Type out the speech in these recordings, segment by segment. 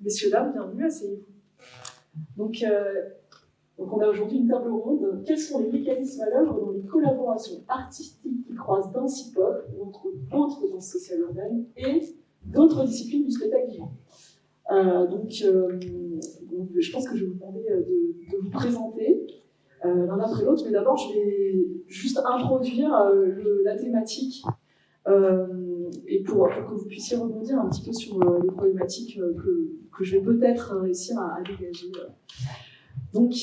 Messieurs, dames, bienvenue, asseyez-vous. Donc on a aujourd'hui une table ronde. Quels sont les mécanismes à l'œuvre dans les collaborations artistiques qui croisent danse hip-hop, entre autres danse sociale urbaine, et d'autres disciplines du spectacle vivant. Donc, je pense que je vais vous demander de vous présenter l'un après l'autre, mais d'abord je vais juste introduire la thématique et pour que vous puissiez rebondir un petit peu sur les problématiques que je vais peut-être réussir à dégager. Donc,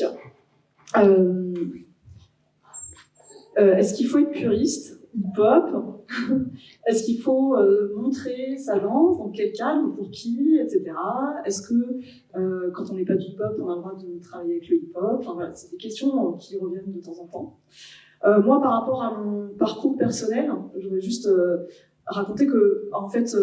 est-ce qu'il faut être puriste, hip-hop? Est-ce qu'il faut montrer sa danse, dans quel cadre, pour qui, etc. Est-ce que quand on n'est pas du hip-hop, on a le droit de travailler avec le hip-hop? Enfin, voilà, c'est des questions qui reviennent de temps en temps. Moi, par rapport à mon parcours personnel, je voudrais juste raconter que, en fait,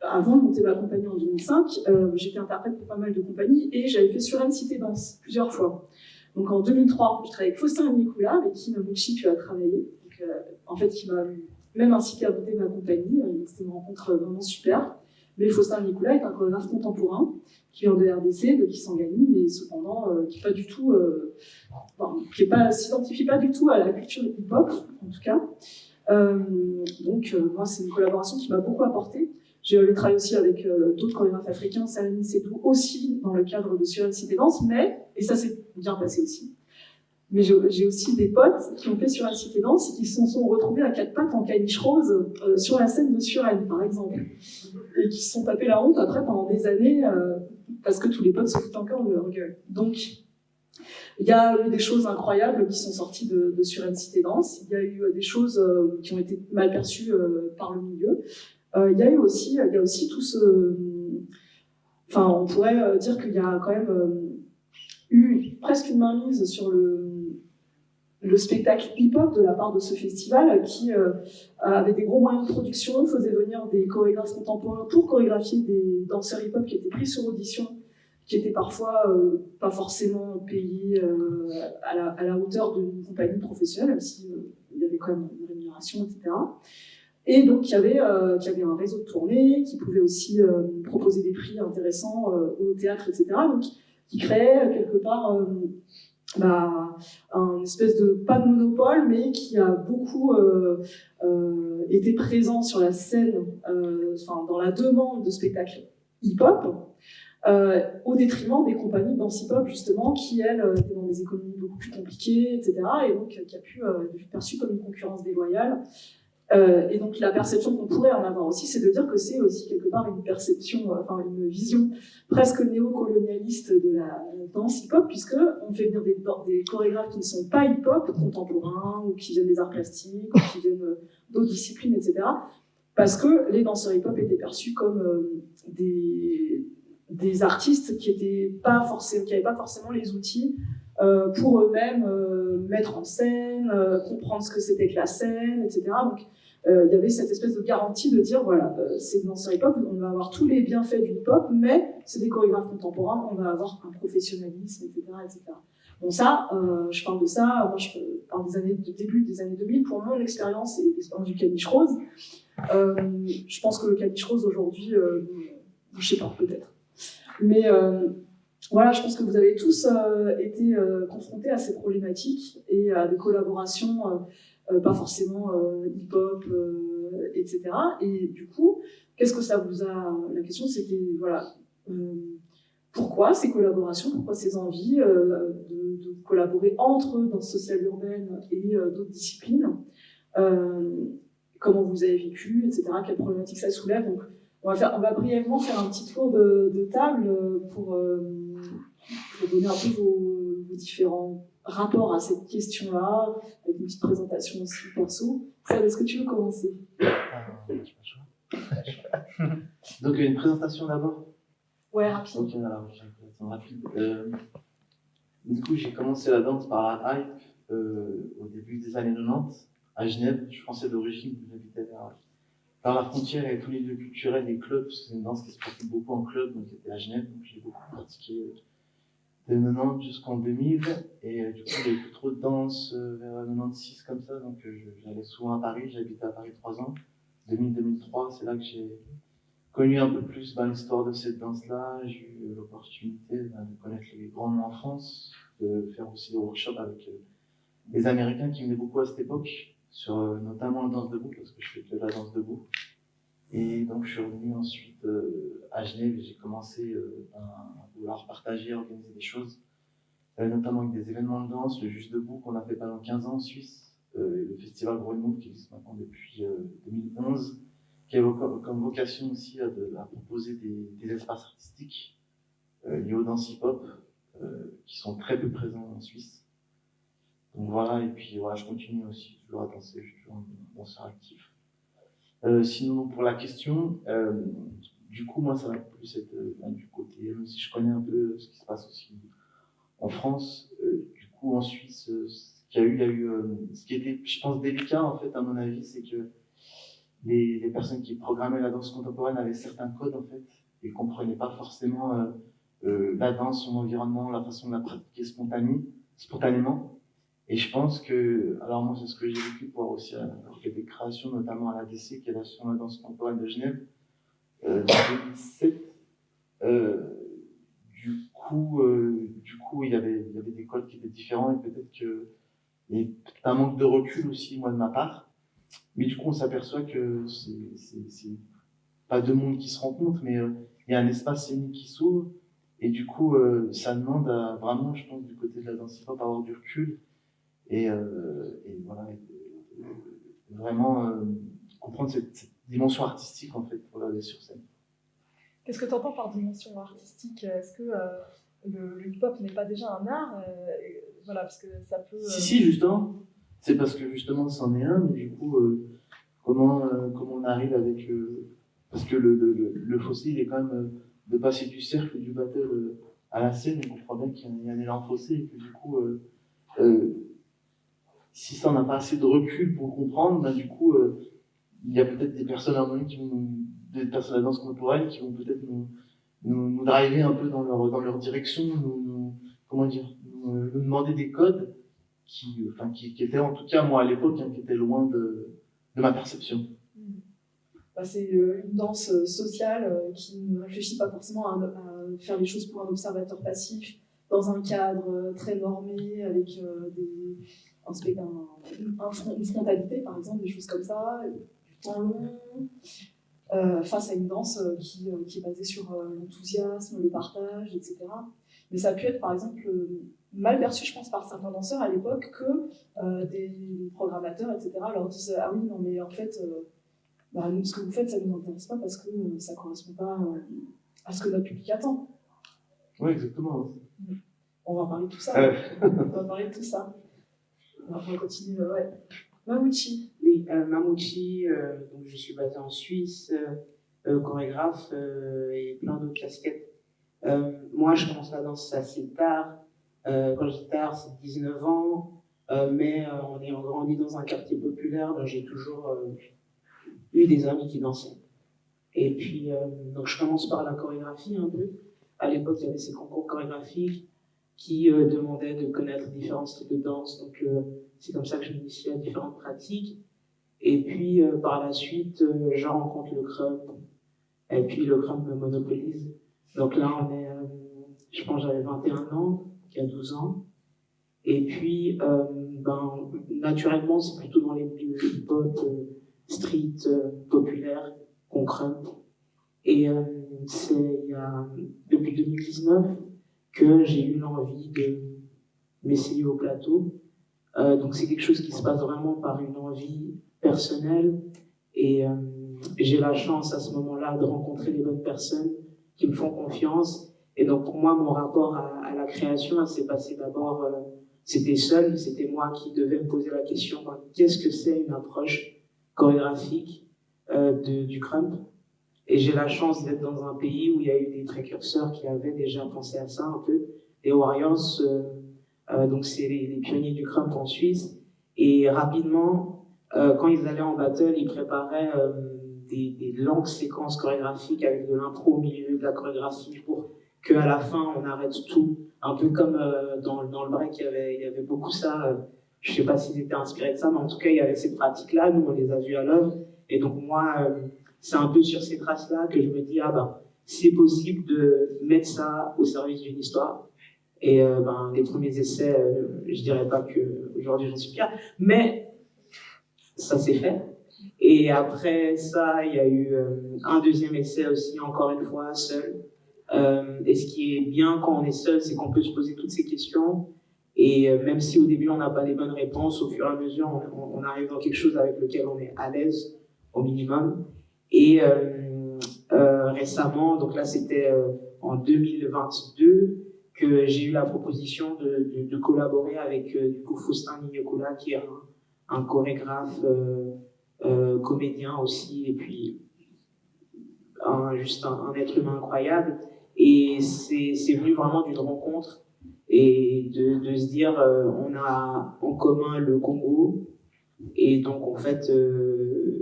avant de monter ma compagnie en 2005, j'étais interprète pour pas mal de compagnies et j'avais fait Suresnes Cité Danse plusieurs fois. Donc en 2003, je travaillais avec Faustin Nicolas, avec qui Mabuchi a travaillé. Donc, en fait, qui m'a même incité à monter ma compagnie. C'était une rencontre vraiment super. Mais Faustin Nicolas est un chorégraphe contemporain qui vient de RDC, de Kisangani, mais cependant qui est pas du tout, s'identifie pas du tout à la culture hip-hop, en tout cas. Moi, c'est une collaboration qui m'a beaucoup apporté. J'ai travaillé aussi avec d'autres chorégraphes africains, Salani Sédou aussi dans le cadre de Suresnes Cité Danse, et ça s'est bien passé aussi. Mais j'ai aussi des potes qui ont fait Suresnes Cité Danse et qui se sont retrouvés à quatre pattes en caniche rose sur la scène de Suresnes, par exemple. Et qui se sont tapés la honte après pendant des années parce que tous les potes se foutent encore de leur gueule. Donc, il y a eu des choses incroyables qui sont sorties de Suresnes Cité Danse. Il y a eu des choses qui ont été mal perçues par le milieu. Il y a aussi tout ce... Enfin, on pourrait dire qu'il y a quand même eu presque une mainmise sur le spectacle hip-hop de la part de ce festival qui avait des gros moyens de production, faisait venir des chorégraphes contemporains pour chorégraphier des danseurs hip-hop qui étaient pris sur audition, qui étaient parfois pas forcément payés à la hauteur d'une compagnie professionnelle, même s'il y avait quand même une rémunération, etc. Et donc, il y avait un réseau de tournées qui pouvait aussi proposer des prix intéressants au théâtre, etc. Donc, qui créait quelque part un espèce de, pas de monopole, mais qui a beaucoup été présent sur la scène, dans la demande de spectacles hip-hop, au détriment des compagnies de danse hip-hop, justement, qui, elles, étaient dans des économies beaucoup plus compliquées, etc., et donc qui a pu être perçue comme une concurrence déloyale. Et donc la perception qu'on pourrait en avoir aussi, c'est de dire que c'est aussi quelque part une perception, une vision presque néocolonialiste de la danse hip-hop, puisque on fait venir des chorégraphes qui ne sont pas hip-hop, contemporains, ou qui viennent des arts plastiques, ou qui viennent d'autres disciplines, etc. Parce que les danseurs hip-hop étaient perçus comme des artistes qui n'avaient pas forcément les outils pour eux-mêmes mettre en scène, comprendre ce que c'était que la scène, etc. Donc, il y avait cette espèce de garantie de dire, voilà, c'est des danseurs hip-hop, on va avoir tous les bienfaits du hip-hop, mais c'est des chorégraphes contemporains, on va avoir un professionnalisme, etc., etc. Bon, ça, je parle de ça, moi je parle début des années 2000, pour mon expérience et l'expérience du caniche rose. Je pense que le caniche rose aujourd'hui, je sais pas, peut-être. Mais voilà, je pense que vous avez tous été confrontés à ces problématiques et à des collaborations pas forcément hip-hop, etc. Et du coup, qu'est-ce que ça vous a... La question, c'était, voilà, pourquoi ces collaborations, pourquoi ces envies de collaborer entre danse sociale urbaine et d'autres disciplines, comment vous avez vécu, etc., quelles problématiques ça soulève. Donc, on va brièvement faire un petit tour de table pour donner un peu vos différents rapports à cette question-là, avec une petite présentation aussi perso. Seb, est-ce que tu veux commencer? Donc une présentation d'abord? Ouais, rapide. Ok, alors j'ai une présentation rapide. Du coup, j'ai commencé la danse par la hype au début des années 90 à Genève. Je suis français d'origine, j'habitais vers la frontière et tous les lieux culturels et clubs, parce que c'est une danse qui se pratique beaucoup en club, donc j'étais à Genève, donc j'ai beaucoup pratiqué de 90 jusqu'en 2000, et du coup il n'y avait plus trop de danse vers 96 comme ça, donc j'allais souvent à Paris, j'habitais à Paris 3 ans, 2000-2003, c'est là que j'ai connu un peu plus l'histoire de cette danse-là. J'ai eu l'opportunité de connaître les grands noms en France, de faire aussi des workshops avec les Américains qui venaient beaucoup à cette époque, sur notamment la danse debout, parce que je fais que de la danse debout. Et donc je suis revenu ensuite à Genève et j'ai commencé à vouloir partager, organiser des choses, notamment avec des événements de danse, le Juste Debout qu'on a fait pendant 15 ans en Suisse, le festival Grenouille qui existe maintenant depuis 2011, qui a comme vocation aussi à proposer des espaces artistiques liés aux danses hip-hop qui sont très peu présents en Suisse. Donc voilà, et puis voilà, je continue aussi toujours à danser, je suis toujours un danseur actif. Sinon, pour la question, du coup, moi, ça va plus être du côté, même si je connais un peu ce qui se passe aussi en France, du coup, en Suisse, il y a eu ce qui était, je pense, délicat, en fait, à mon avis, c'est que les personnes qui programmaient la danse contemporaine avaient certains codes, en fait, et ne comprenaient pas forcément la danse, son environnement, la façon de la pratiquer spontanément. Et je pense que, alors moi, c'est ce que j'ai vécu pour aussi avoir fait des créations, notamment à l'ADC, qui est l'association de la danse contemporaine de Genève, en 2007. Du coup, il y avait des codes qui étaient différents et peut-être qu'il y a peut-être un manque de recul aussi, moi, de ma part. Mais du coup, on s'aperçoit que c'est pas deux mondes qui se rencontrent, mais il y a un espace scénique qui s'ouvre. Et du coup, ça demande à vraiment, je pense, du côté de la danse hip-hop, avoir du recul et voilà, vraiment comprendre cette dimension artistique, en fait, pour aller sur scène. Qu'est-ce que tu entends par dimension artistique? Est-ce que le hip-hop n'est pas déjà un art? Voilà, parce que ça peut... Si, justement. C'est parce que justement, c'en est un, mais du coup, comment on arrive avec... parce que le fossé, il est quand même de passer du cercle, du battle à la scène, on comprend bien qu'il y a un élan fossé, et que du coup, si ça, on n'a pas assez de recul pour comprendre, ben, du coup, il y a peut-être des personnes harmoniques des personnes à la danse contemporaine qui vont peut-être nous driver un peu dans leur direction, comment dire, nous demander des codes qui étaient, en tout cas, moi, à l'époque, qui étaient loin de ma perception. C'est une danse sociale qui ne réfléchit pas forcément à faire les choses pour un observateur passif, dans un cadre très normé, avec une frontalité, par exemple, des choses comme ça, du temps long, face à une danse qui est basée sur l'enthousiasme, le partage, etc. Mais ça a pu être, par exemple, mal perçu, je pense, par certains danseurs à l'époque, que des programmateurs, etc., leur disent « Ah oui, non, mais en fait, nous, ce que vous faites, ça ne nous intéresse pas parce que ça ne correspond pas à ce que notre public attend. » Oui, exactement. On va parler de tout ça. On va parler de tout ça. On va continuer. Ouais. Mamouchi. Oui, Mamouchi, donc je suis basé en Suisse, chorégraphe et plein d'autres casquettes. Moi, je commence la danse assez tard. Quand je dis tard, c'est 19 ans. Mais on est grandi dans un quartier populaire, donc j'ai toujours eu des amis qui dansaient. Et puis, donc je commence par la chorégraphie un peu. À l'époque, il y avait ces concours chorégraphiques qui demandaient de connaître différents styles de danse. Donc, c'est comme ça que je m'initie à différentes pratiques. Et puis, par la suite, je rencontre le crump. Et puis, le crump me monopolise. Donc là, on est, je pense que j'avais 21 ans, il y a 12 ans. Et puis, naturellement, c'est plutôt dans les milieux hip-hop, street, populaire, qu'on crump. Et c'est depuis 2019 que j'ai eu l'envie de m'essayer au plateau. Donc c'est quelque chose qui se passe vraiment par une envie personnelle. Et j'ai la chance à ce moment-là de rencontrer les bonnes personnes qui me font confiance. Et donc pour moi, mon rapport à la création, s'est passé d'abord, c'était moi qui devais me poser la question, qu'est-ce que c'est une approche chorégraphique du crump? Et j'ai la chance d'être dans un pays où il y a eu des précurseurs qui avaient déjà pensé à ça un peu. Les Warriors, donc c'est les pionniers du crump en Suisse. Et rapidement, quand ils allaient en battle, ils préparaient des longues séquences chorégraphiques avec de l'impro au milieu de la chorégraphie pour qu'à la fin, on arrête tout. Un peu comme dans le break, il y avait beaucoup ça. Je ne sais pas s'ils étaient inspirés de ça, mais en tout cas, il y avait ces pratiques-là. Nous, on les a vues à l'œuvre. Et donc moi... c'est un peu sur ces traces-là que je me dis, ah ben, c'est possible de mettre ça au service d'une histoire. Et les premiers essais, je dirais pas que aujourd'hui j'en suis fier, mais ça s'est fait. Et après ça, il y a eu un deuxième essai aussi, encore une fois, seul. Et ce qui est bien quand on est seul, c'est qu'on peut se poser toutes ces questions. Et même si au début on n'a pas les bonnes réponses, au fur et à mesure, on arrive dans quelque chose avec lequel on est à l'aise au minimum. Et récemment, donc là c'était en 2022, que j'ai eu la proposition de collaborer avec du coup Faustin Nignokula, qui est un chorégraphe, comédien aussi, et puis juste un être humain incroyable. Et c'est venu vraiment d'une rencontre et de se dire on a en commun le Congo, et donc en fait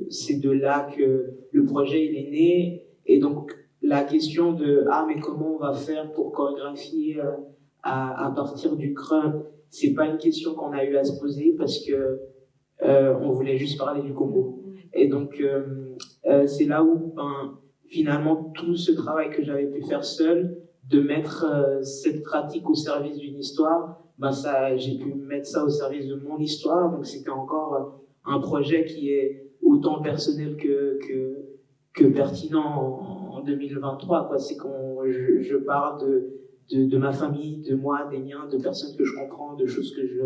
c'est de là que le projet il est né. Et donc la question de mais comment on va faire pour chorégraphier à partir du crump, c'est pas une question qu'on a eu à se poser parce que on voulait juste parler du Congo. Et donc c'est là où finalement tout ce travail que j'avais pu faire seul, de mettre cette pratique au service d'une histoire, j'ai pu mettre ça au service de mon histoire. Donc c'était encore un projet qui est autant personnel que pertinent en 2023, quoi. C'est quand je parle de ma famille, de moi, des miens, de personnes que je comprends, de choses que je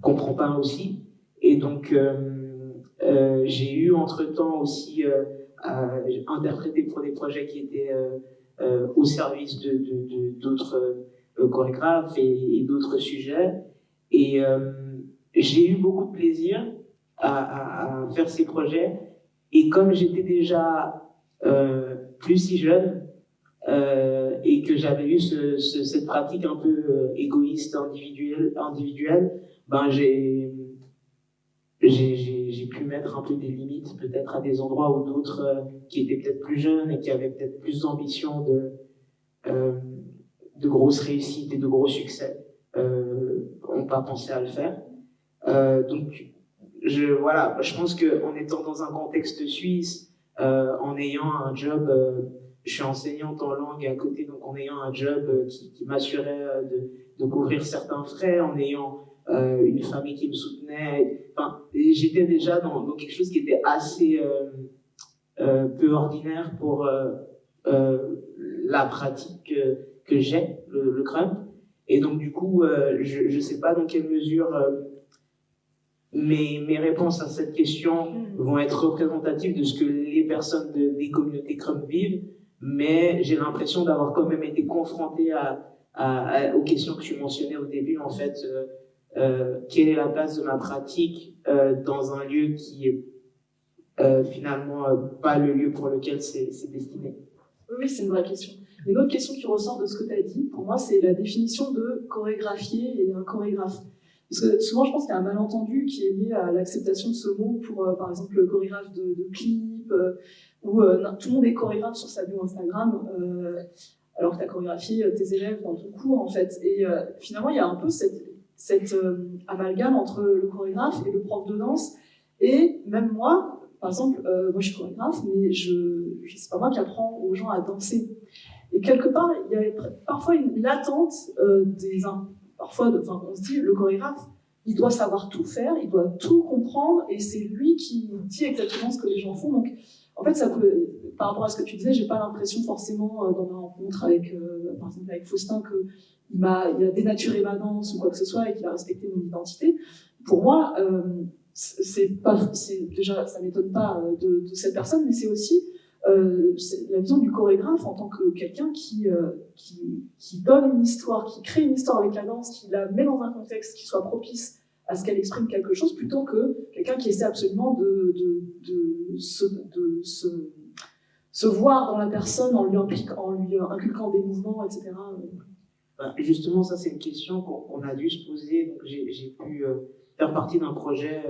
comprends pas aussi. Et donc j'ai eu entre-temps aussi interprété pour des projets qui étaient au service d'autres chorégraphes et d'autres sujets. Et j'ai eu beaucoup de plaisir à faire ces projets. Et comme j'étais déjà plus si jeune et que j'avais eu cette pratique un peu égoïste, individuelle, j'ai pu mettre un peu des limites peut-être à des endroits où d'autres qui étaient peut-être plus jeunes et qui avaient peut-être plus d'ambition de grosses réussites et de gros succès n'ont pas pensé à le faire. Donc je pense qu'en étant dans un contexte suisse, en ayant un job, je suis enseignante en langue à côté, donc en ayant un job qui m'assurait de couvrir certains frais, en ayant une famille qui me soutenait, j'étais déjà dans quelque chose qui était assez peu ordinaire pour la pratique que j'ai, le crump. Et donc du coup, je ne sais pas dans quelle mesure mes réponses à cette question vont être représentatives de ce que les personnes des communautés crump vivent, mais j'ai l'impression d'avoir quand même été confrontée aux questions que tu mentionnais au début, en fait. Quelle est la place de ma pratique dans un lieu qui est finalement pas le lieu pour lequel c'est destiné. Oui, c'est une vraie question. Une autre question qui ressort de ce que tu as dit, pour moi, c'est la définition de chorégraphier et un chorégraphe. Parce que souvent, je pense qu'il y a un malentendu qui est lié à l'acceptation de ce mot pour, par exemple, le chorégraphe de clip, où tout le monde est chorégraphe sur sa bio Instagram, alors que tu as chorégraphié tes élèves dans ton cours, en fait. Et finalement, il y a un peu cette amalgame entre le chorégraphe et le prof de danse. Et même moi, par exemple, moi je suis chorégraphe, mais c'est pas moi qui apprends aux gens à danser. Et quelque part, il y a parfois une attente on se dit, le chorégraphe, il doit savoir tout faire, il doit tout comprendre, et c'est lui qui dit exactement ce que les gens font. Donc, en fait, par rapport à ce que tu disais, j'ai pas l'impression forcément dans ma rencontre avec, par exemple, avec Faustin, qu'il a dénaturé ma danse ou quoi que ce soit et qu'il a respecté mon identité. Pour moi, déjà, ça m'étonne pas de cette personne, mais c'est aussi c'est la vision du chorégraphe en tant que quelqu'un qui donne une histoire, qui crée une histoire avec la danse, qui la met dans un contexte qui soit propice à ce qu'elle exprime quelque chose, plutôt que quelqu'un qui essaie absolument de se voir dans la personne en lui inculquant des mouvements, etc. Justement, ça c'est une question qu'on a dû se poser. Donc, j'ai pu faire partie d'un projet.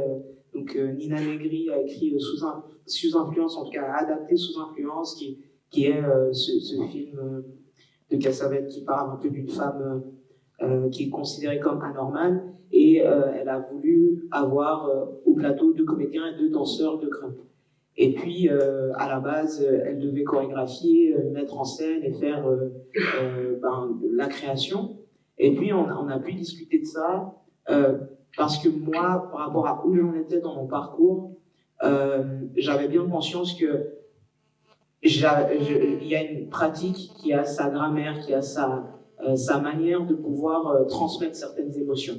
Donc Nina Negri a écrit Sous influence, en tout cas a adapté Sous influence, qui est ce film de Cassavetes qui parle un peu d'une femme qui est considérée comme anormale, et elle a voulu avoir au plateau 2 comédiens et 2 danseurs de crump. Et puis, à la base, elle devait chorégraphier, mettre en scène et faire la création. Et puis, on a pu discuter de ça parce que moi, par rapport à où j'en étais dans mon parcours, j'avais bien conscience que il y a une pratique qui a sa grammaire, qui a sa manière de pouvoir transmettre certaines émotions.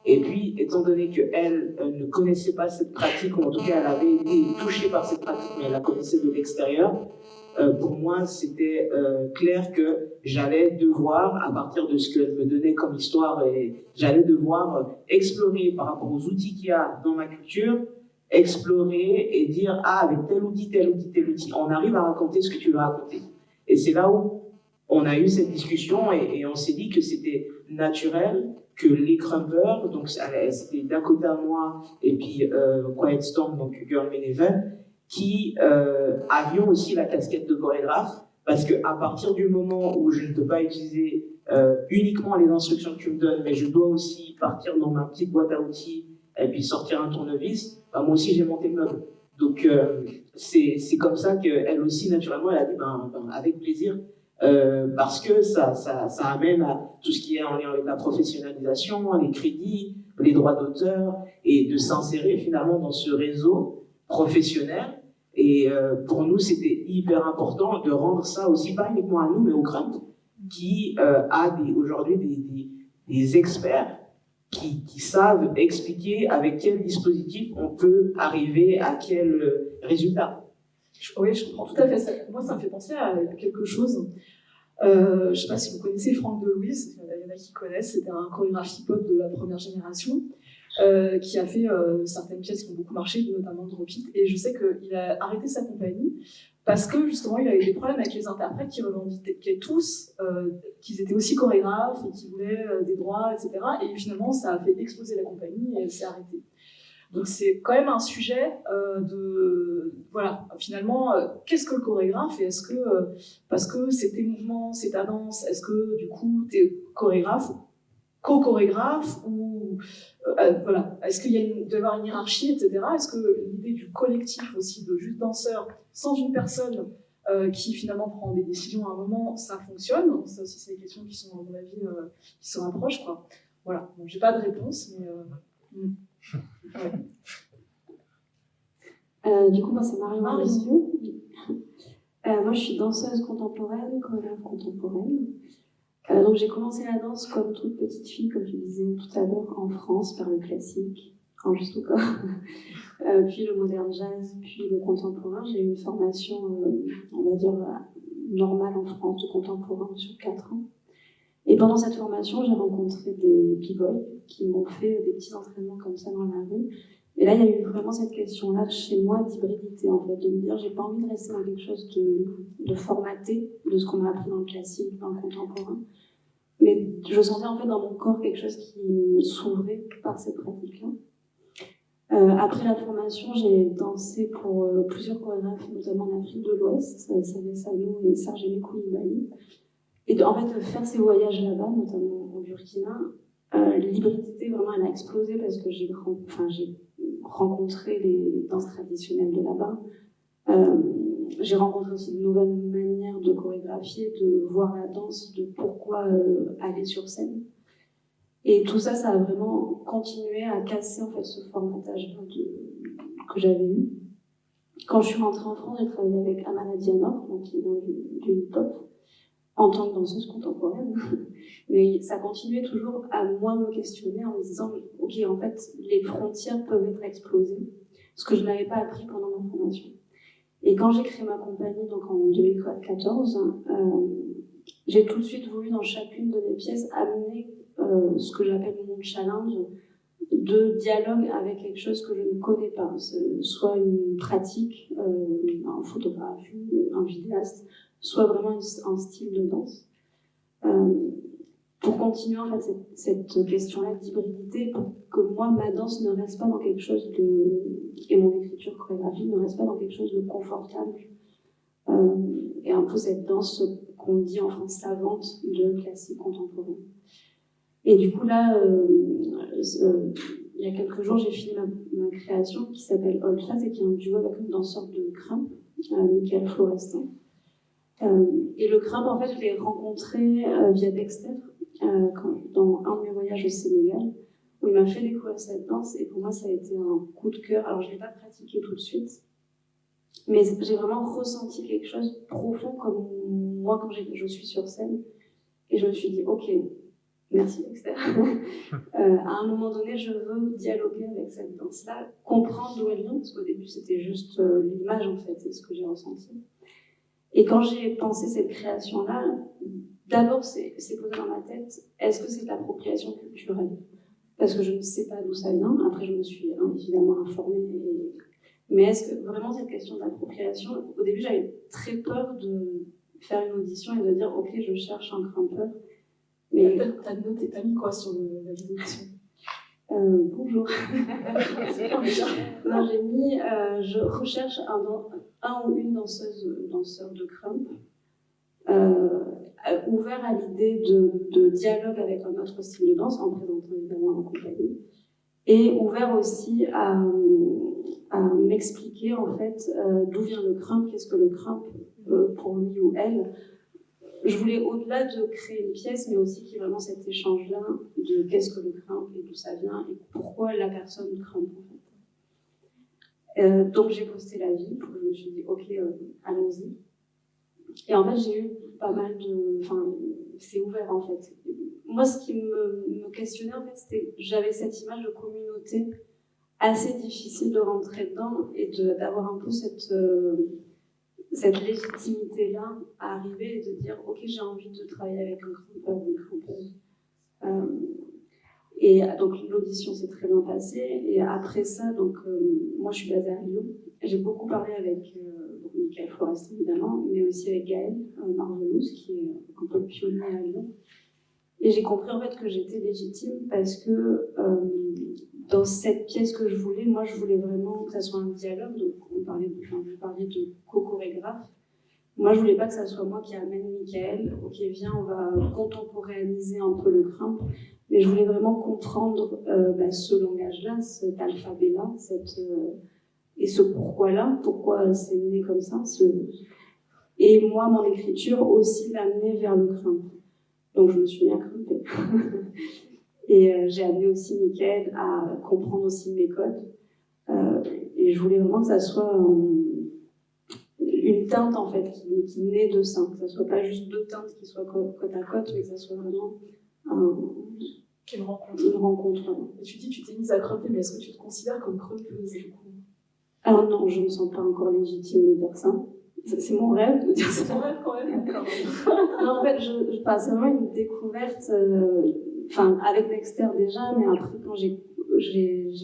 Et puis, étant donné qu'elle ne connaissait pas cette pratique, ou en tout cas elle avait été touchée par cette pratique, mais elle la connaissait de l'extérieur, pour moi, c'était clair que j'allais devoir, à partir de ce qu'elle me donnait comme histoire, et j'allais devoir explorer par rapport aux outils qu'il y a dans ma culture, explorer et dire, ah, avec tel outil, tel outil, tel outil, on arrive à raconter ce que tu veux raconter. Et c'est là où on a eu cette discussion et on s'est dit que c'était naturel que les Crumpers, donc c'était Dakota, moi, et puis Quiet Storm, donc Girl Main Event, qui avions aussi la casquette de chorégraphe, parce qu'à partir du moment où je ne peux pas utiliser uniquement les instructions que tu me donnes, mais je dois aussi partir dans ma petite boîte à outils et puis sortir un tournevis, bah, moi aussi j'ai monté le meuble. Donc c'est comme ça qu'elle aussi, naturellement, elle a dit avec plaisir, parce que ça amène à tout ce qui est en lien avec la professionnalisation, les crédits, les droits d'auteur, et de s'insérer finalement dans ce réseau professionnel. Et pour nous, c'était hyper important de rendre ça aussi, pas uniquement à nous, mais au Crump, qui a aujourd'hui des experts qui savent expliquer avec quel dispositif on peut arriver à quel résultat. Oui, je comprends tout à fait ça. Moi, ça me fait penser à quelque chose. Je ne sais pas si vous connaissez Franck Delouise, il y en a qui connaissent, c'était un chorégraphe hip-hop de la première génération qui a fait certaines pièces qui ont beaucoup marché, notamment Drop It. Et je sais qu'il a arrêté sa compagnie parce que justement il avait des problèmes avec les interprètes qui revendiquaient tous qu'ils étaient aussi chorégraphes et qui voulaient des droits, etc. Et finalement, ça a fait exploser la compagnie et elle s'est arrêtée. Donc c'est quand même un sujet voilà, finalement, qu'est-ce que le chorégraphe et est-ce que, parce que c'est tes mouvements, c'est ta danse, est-ce que du coup t'es chorégraphe, co-chorégraphe ou voilà, est-ce qu'il doit y avoir une hiérarchie, etc. Est-ce que l'idée du collectif aussi, de juste danseurs, sans une personne qui finalement prend des décisions à un moment, ça fonctionne? Ça aussi, c'est des questions qui sont, à mon avis, qui se rapprochent, quoi. Voilà, donc j'ai pas de réponse, mais... Ouais. Du coup, moi, c'est Marion Arisiou. Moi, je suis danseuse contemporaine, chorégraphe contemporaine. Donc, j'ai commencé la danse comme toute petite fille, comme je disais tout à l'heure, en France, par le classique, en juste au corps. Puis le modern jazz, puis le contemporain. J'ai eu une formation, on va dire, normale en France, de contemporain sur 4 ans. Et pendant cette formation, j'ai rencontré des b-boys qui m'ont fait des petits entraînements comme ça dans la rue. Et là, il y a eu vraiment cette question-là chez moi d'hybridité, en fait, de me dire, j'ai pas envie de rester dans quelque chose de formaté, de ce qu'on m'a appris dans le classique, dans le contemporain. Mais je sentais en fait dans mon corps quelque chose qui s'ouvrait par cette pratique-là. Après la formation, j'ai dansé pour plusieurs chorégraphes, notamment en Afrique de l'Ouest, Saleh Sano et Serge Koulibaly. Et en fait, faire ces voyages là-bas, notamment au Burkina, l'hybridité, vraiment, elle a explosé parce que j'ai rencontré les danses traditionnelles de là-bas. J'ai rencontré aussi de nouvelles manières de chorégraphier, de voir la danse, de pourquoi aller sur scène. Et tout ça, ça a vraiment continué à casser en fait, ce formatage que j'avais eu. Quand je suis rentrée en France, j'ai travaillé avec Amana Dianor, donc qui est dans du hip-hop, en tant que danseuse contemporaine. Mais ça continuait toujours à moi me questionner en me disant ok, en fait, les frontières peuvent être explosées, ce que je n'avais pas appris pendant ma formation. Et quand j'ai créé ma compagnie, donc en 2014, j'ai tout de suite voulu dans chacune de mes pièces amener ce que j'appelle mon challenge de dialogue avec quelque chose que je ne connais pas, soit une pratique, un photographe, un vidéaste, soit vraiment un style de danse. Pour continuer en fait cette question-là d'hybridité, pour que moi, ma danse ne reste pas dans quelque chose et mon écriture chorégraphique ne reste pas dans quelque chose de confortable. Et un peu cette danse qu'on dit en France savante de classique contemporain. Et du coup là, il y a quelques jours, j'ai fini ma création qui s'appelle Old Fat et qui est un duo avec une danseur de crump, Michael Florestan. Et le crump, en fait, je l'ai rencontré via Dexter dans un de mes voyages au Sénégal, où il m'a fait découvrir cette danse et pour moi, ça a été un coup de cœur. Alors, je ne l'ai pas pratiqué tout de suite, mais j'ai vraiment ressenti quelque chose de profond comme moi quand je suis sur scène. Et je me suis dit, ok, merci Dexter. À un moment donné, je veux dialoguer avec cette danse-là, comprendre d'où elle vient, parce qu'au début, c'était juste l'image, en fait, et ce que j'ai ressenti. Et quand j'ai pensé cette création-là, d'abord, c'est posé dans ma tête, est-ce que c'est de l'appropriation culturelle? Parce que je ne sais pas d'où ça vient. Après, je me suis évidemment informée. Mais est-ce que vraiment cette question d'appropriation, au début, j'avais très peur de faire une audition et de dire, ok, je cherche un grimpeur. Mais t'as mis quoi sur la vidéo d'audition? Bonjour. Non, j'ai mis, je recherche un ou une danseur de crump, ouvert à l'idée de dialogue avec un autre style de danse, en présentant évidemment en compagnie, et ouvert aussi à m'expliquer en fait d'où vient le crump, qu'est-ce que le crump pour lui ou elle. Je voulais au-delà de créer une pièce, mais aussi qu'il y ait vraiment cet échange-là de qu'est-ce que le crump et d'où ça vient et pourquoi la personne crump en fait. Donc j'ai posté la vie, je me suis dit ok, allons-y. Et en fait j'ai eu pas mal de... Enfin, c'est ouvert en fait. Moi ce qui me questionnait en fait, c'était j'avais cette image de communauté assez difficile de rentrer dedans et d'avoir un peu cette légitimité-là à arriver et de dire ok, j'ai envie de travailler avec un grimpeur ou une grimpeuse. Et donc l'audition s'est très bien passée et après ça, donc moi je suis basée à Lyon. J'ai beaucoup parlé avec Michael Florestan évidemment, mais aussi avec Gaël Marvelous qui est un peu le pionnier à Lyon. Et j'ai compris en fait que j'étais légitime parce que dans cette pièce que je voulais, moi je voulais vraiment que ça soit un dialogue. Donc vous parliez de co-chorégraphe. Moi je voulais pas que ça soit moi qui amène Michael, ok viens on va contemporanéiser un peu le crump, mais je voulais vraiment comprendre ce langage-là, cet alphabet-là, et ce pourquoi-là, pourquoi c'est né comme ça. Et moi mon écriture aussi l'amener vers le crump. Donc je me suis mis à crumper. Et j'ai amené aussi Michael à comprendre aussi mes codes. Et je voulais vraiment que ça soit une teinte en fait qui naît de ça, que ça soit pas juste deux teintes qui soient côte à côte, mais que ça soit vraiment une rencontre. Et tu dis tu t'es mise à crumper, mais est-ce que tu te considères comme crumpeuse du coup? Alors non, je ne me sens pas encore légitime de dire ça. C'est mon rêve de dire ça. C'est ton rêve quand même. Non, en fait, c'est vraiment une découverte, avec Dexter déjà, mais après, quand j'ai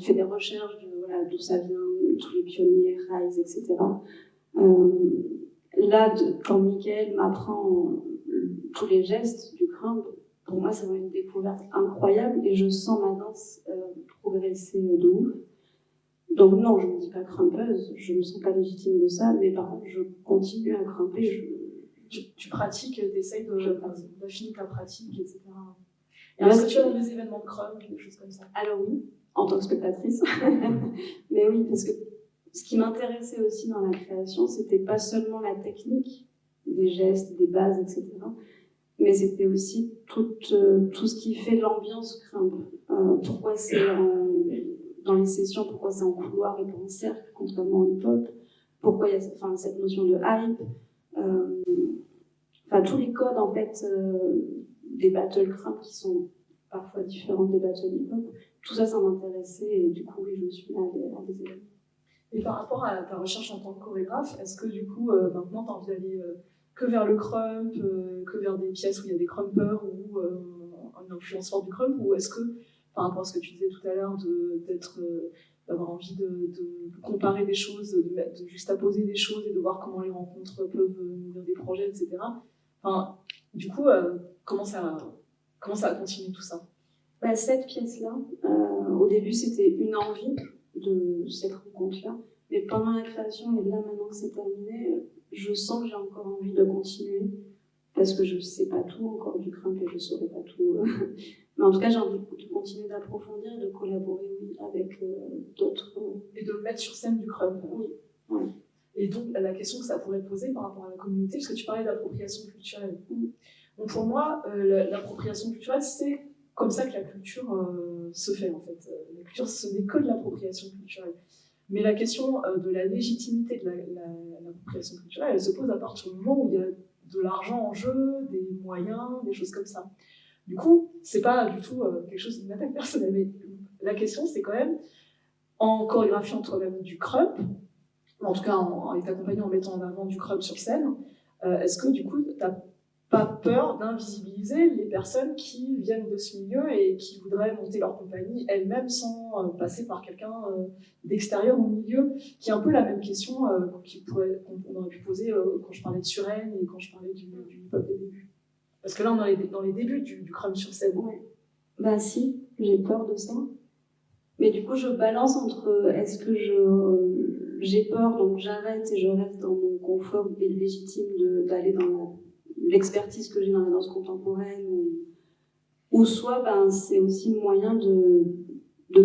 fait des recherches de d'où ça vient, tous les pionniers, Rise, etc. Là, quand Michael m'apprend tous les gestes du crump, pour moi, c'est vraiment une découverte incroyable et je sens ma danse progresser de ouf. Donc non, je ne me dis pas crumpeuse, je ne me sens pas légitime de ça, mais par contre, je continue à crumper. Tu pratiques, t'essayes d'affiner ta pratique, etc. Et est-ce que tu as des événements de crump, quelque chose comme ça? Alors oui, en tant que spectatrice. Mais oui, parce que ce qui m'intéressait aussi dans la création, c'était pas seulement la technique, des gestes, des bases, etc. Mais c'était aussi tout ce qui fait l'ambiance crump. Pourquoi c'est dans les sessions, pourquoi c'est en couloir et pas en cercle, contrairement au hip-hop. Pourquoi il y a cette notion de hype. Tous les codes, en fait, des battles crump qui sont parfois différents des battles hip-hop. Tout ça, ça m'intéressait et du coup, oui, je me suis mis à des événements. Et par rapport à ta recherche en tant que chorégraphe, est-ce que du coup, maintenant, tu as envie d'aller que vers le crump, que vers des pièces où il y a des crumpers ou un influenceur du crump, ou est-ce que, par rapport à ce que tu disais tout à l'heure, d'avoir envie de comparer des choses, de juxtaposer des choses et de voir comment les rencontres peuvent nourrir des projets, etc. Du coup, comment ça a continué tout ça? Cette pièce-là, au début, c'était une envie de cette rencontre-là. Mais pendant la création, et là, maintenant que c'est terminé, je sens que j'ai encore envie de continuer. Parce que je ne sais pas tout encore du crump et je ne saurais pas tout. Mais en tout cas, j'ai envie de continuer d'approfondir et de collaborer avec d'autres. Et de le mettre sur scène du crump. Oui. Ouais. Et donc, la question que ça pourrait poser par rapport à la communauté, parce que tu parlais d'appropriation culturelle. Donc, pour moi, l'appropriation culturelle, c'est comme ça que la culture se fait, en fait. La culture, ce n'est que de l'appropriation culturelle. Mais la question de la légitimité de l'appropriation culturelle, elle se pose à partir du moment où il y a de l'argent en jeu, des moyens, des choses comme ça. Du coup, c'est pas du tout quelque chose d'une attaque personnelle, mais la question, c'est quand même, en chorégraphiant toi-même du crump, en tout cas en t'accompagnant en mettant en avant du crump sur scène, est-ce que du coup, t'as pas peur d'invisibiliser les personnes qui viennent de ce milieu et qui voudraient monter leur compagnie elles-mêmes sans passer par quelqu'un d'extérieur au milieu, qui est un peu la même question qu'on aurait pu poser quand je parlais de Suresnes et quand je parlais du hip-hop des débuts. Parce que là, on est dans les débuts du crump sur scène. Ouais. Bah si, j'ai peur de ça. Mais du coup, je balance entre est-ce que j'ai peur, donc j'arrête et je reste dans mon confort et légitime d'aller dans l'expertise que j'ai dans la danse contemporaine, ou soit c'est aussi moyen de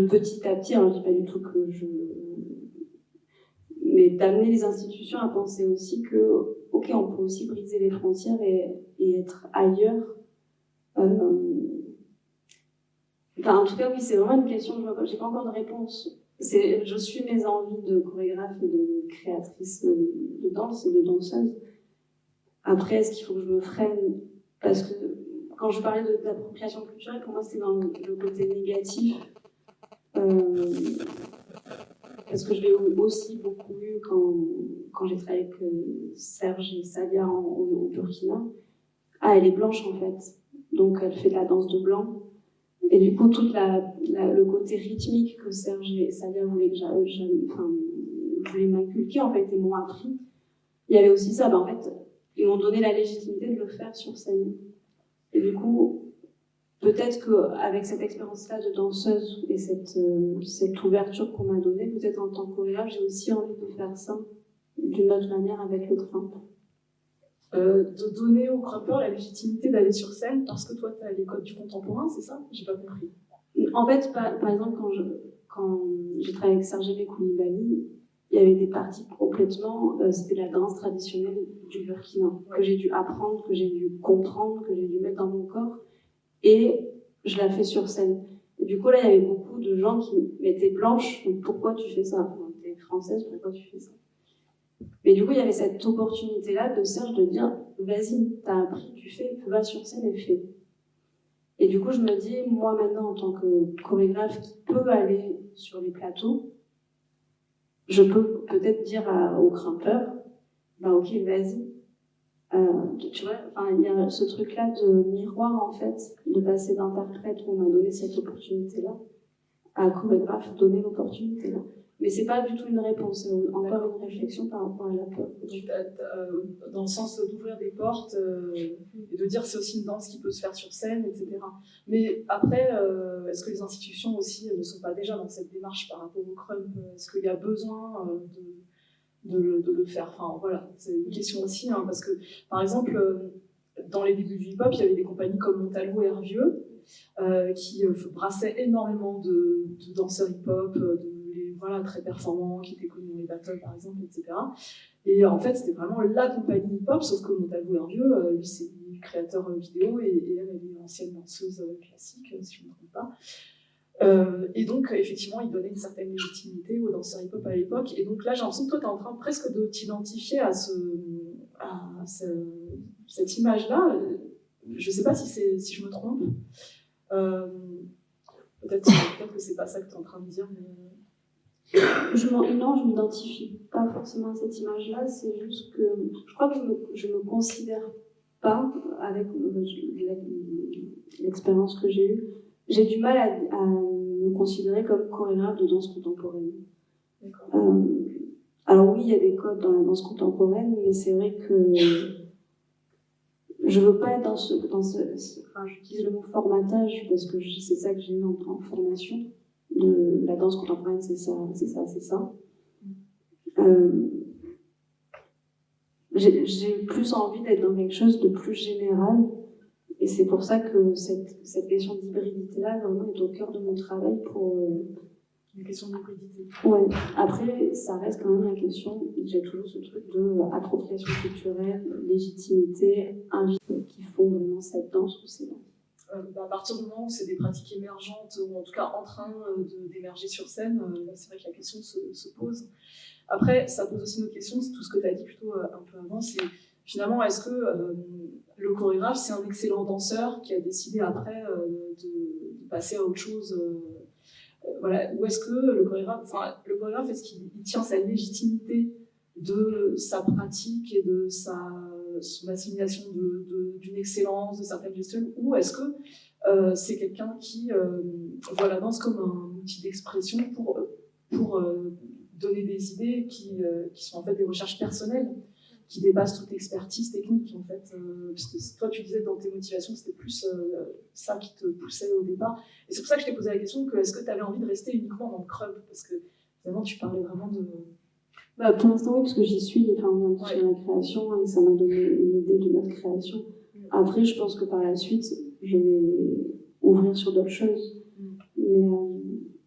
petit à petit, alors je dis pas du tout que mais d'amener les institutions à penser aussi que, ok, on peut aussi briser les frontières et être ailleurs. En tout cas, oui, c'est vraiment une question, j'ai pas encore de réponse. Je suis mes envies de chorégraphe et de créatrice de danse et de danseuse. Après, est-ce qu'il faut que je me freine? Parce que quand je parlais d'appropriation culturelle, pour moi, c'était dans le côté négatif. Parce que je l'ai aussi beaucoup eu quand j'ai travaillé avec Serge et Salia au Burkina. Ah, elle est blanche en fait, donc elle fait de la danse de blanc. Et du coup, tout le côté rythmique que Serge et Salia voulaient m'inculquer en fait et m'ont appris. Il y avait aussi ça, en fait, ils m'ont donné la légitimité de le faire sur scène. Et du coup, peut-être qu'avec cette expérience-là de danseuse et cette ouverture qu'on m'a donnée, peut-être en tant que chorégraphe, j'ai aussi envie de faire ça d'une autre manière avec le crump. De donner aux crumpeurs la légitimité d'aller sur scène parce que toi, tu as les codes du contemporain, c'est ça? J'ai pas compris. En fait, par exemple, quand j'ai travaillé avec Serge Koulibaly, il y avait des parties complètement, c'était la danse traditionnelle du Burkina, que j'ai dû apprendre, que j'ai dû comprendre, que j'ai dû mettre dans mon corps, et je la fais sur scène. Et du coup, là, il y avait beaucoup de gens qui m'étaient blanches, donc pourquoi tu fais ça? Enfin, t'es française, pourquoi tu fais ça? Mais du coup, il y avait cette opportunité-là de Serge de dire, vas-y, t'as appris, tu fais, va sur scène et fais. Et du coup, je me dis, moi maintenant, en tant que chorégraphe qui peut aller sur les plateaux, je peux peut-être dire aux grimpeurs, ok, vas-y. Tu vois, il y a ce truc-là de miroir, en fait, de passer d'interprète où on m'a donné cette opportunité-là, à chorégraphe, donner l'opportunité-là. Mais c'est pas du tout une réponse, c'est encore une réflexion par rapport à la peur. Dans le sens d'ouvrir des portes et de dire c'est aussi une danse qui peut se faire sur scène, etc. Mais après, est-ce que les institutions aussi ne sont pas déjà dans cette démarche par rapport au crump? Est-ce qu'il y a besoin de le faire? Enfin voilà, c'est une question aussi, hein, parce que par exemple, dans les débuts du hip-hop, il y avait des compagnies comme Montalvo et Hervieux qui brassaient énormément de danseurs hip-hop, voilà, très performants, qui étaient connus dans les battles par exemple, etc. Et en fait, c'était vraiment la compagnie hip-hop, sauf que Montalvo Hervieux, lui, c'est créateur vidéo et elle est ancienne danseuse classique, si je ne me trompe pas. Et donc, effectivement, il donnait une certaine légitimité aux danseurs hip-hop à l'époque. Et donc là, j'ai l'impression que toi, tu es en train presque de t'identifier à cette image-là. Je ne sais pas si je me trompe. Peut-être que c'est pas ça que tu es en train de dire, mais... Non, je m'identifie pas forcément à cette image-là, c'est juste que je crois que je me considère pas, avec l'expérience que j'ai eue, j'ai du mal à me considérer comme chorégraphe de danse contemporaine. Alors oui, il y a des codes dans la danse contemporaine, mais c'est vrai que je veux pas être j'utilise le mot formatage parce que c'est ça que j'ai eu en formation. De la danse contemporaine, c'est ça. J'ai plus envie d'être dans quelque chose de plus général Et c'est pour ça que cette question d'hybridité-là, vraiment, est au cœur de mon travail pour... Une question d'hybridité. Ouais. Après, ça reste quand même la question, j'ai toujours ce truc de appropriation culturelle, légitimité, qui font vraiment cette danse ou ces danses. À partir du moment où c'est des pratiques émergentes, ou en tout cas en train d'émerger sur scène, c'est vrai que la question se pose. Après, ça pose aussi une autre question, c'est tout ce que tu as dit plutôt un peu avant, c'est finalement, est-ce que le chorégraphe, c'est un excellent danseur qui a décidé après de passer à autre chose voilà, ou est-ce que le chorégraphe, est-ce qu'il tient sa légitimité de sa pratique et de son assimilation d'une excellence, de certaines gestions, ou est-ce que c'est quelqu'un qui voit la danse comme un outil d'expression pour donner des idées qui sont en fait des recherches personnelles, qui dépassent toute expertise technique en fait, parce que toi tu disais dans tes motivations que c'était plus ça qui te poussait au départ, et c'est pour ça que je t'ai posé la question que est-ce que tu avais envie de rester uniquement dans le club, parce que finalement tu parlais vraiment de... Bah, pour l'instant oui, parce que j'y suis, enfin, on vient de faire la création et ça m'a donné une idée de notre création. Après je pense que par la suite je vais ouvrir sur d'autres choses,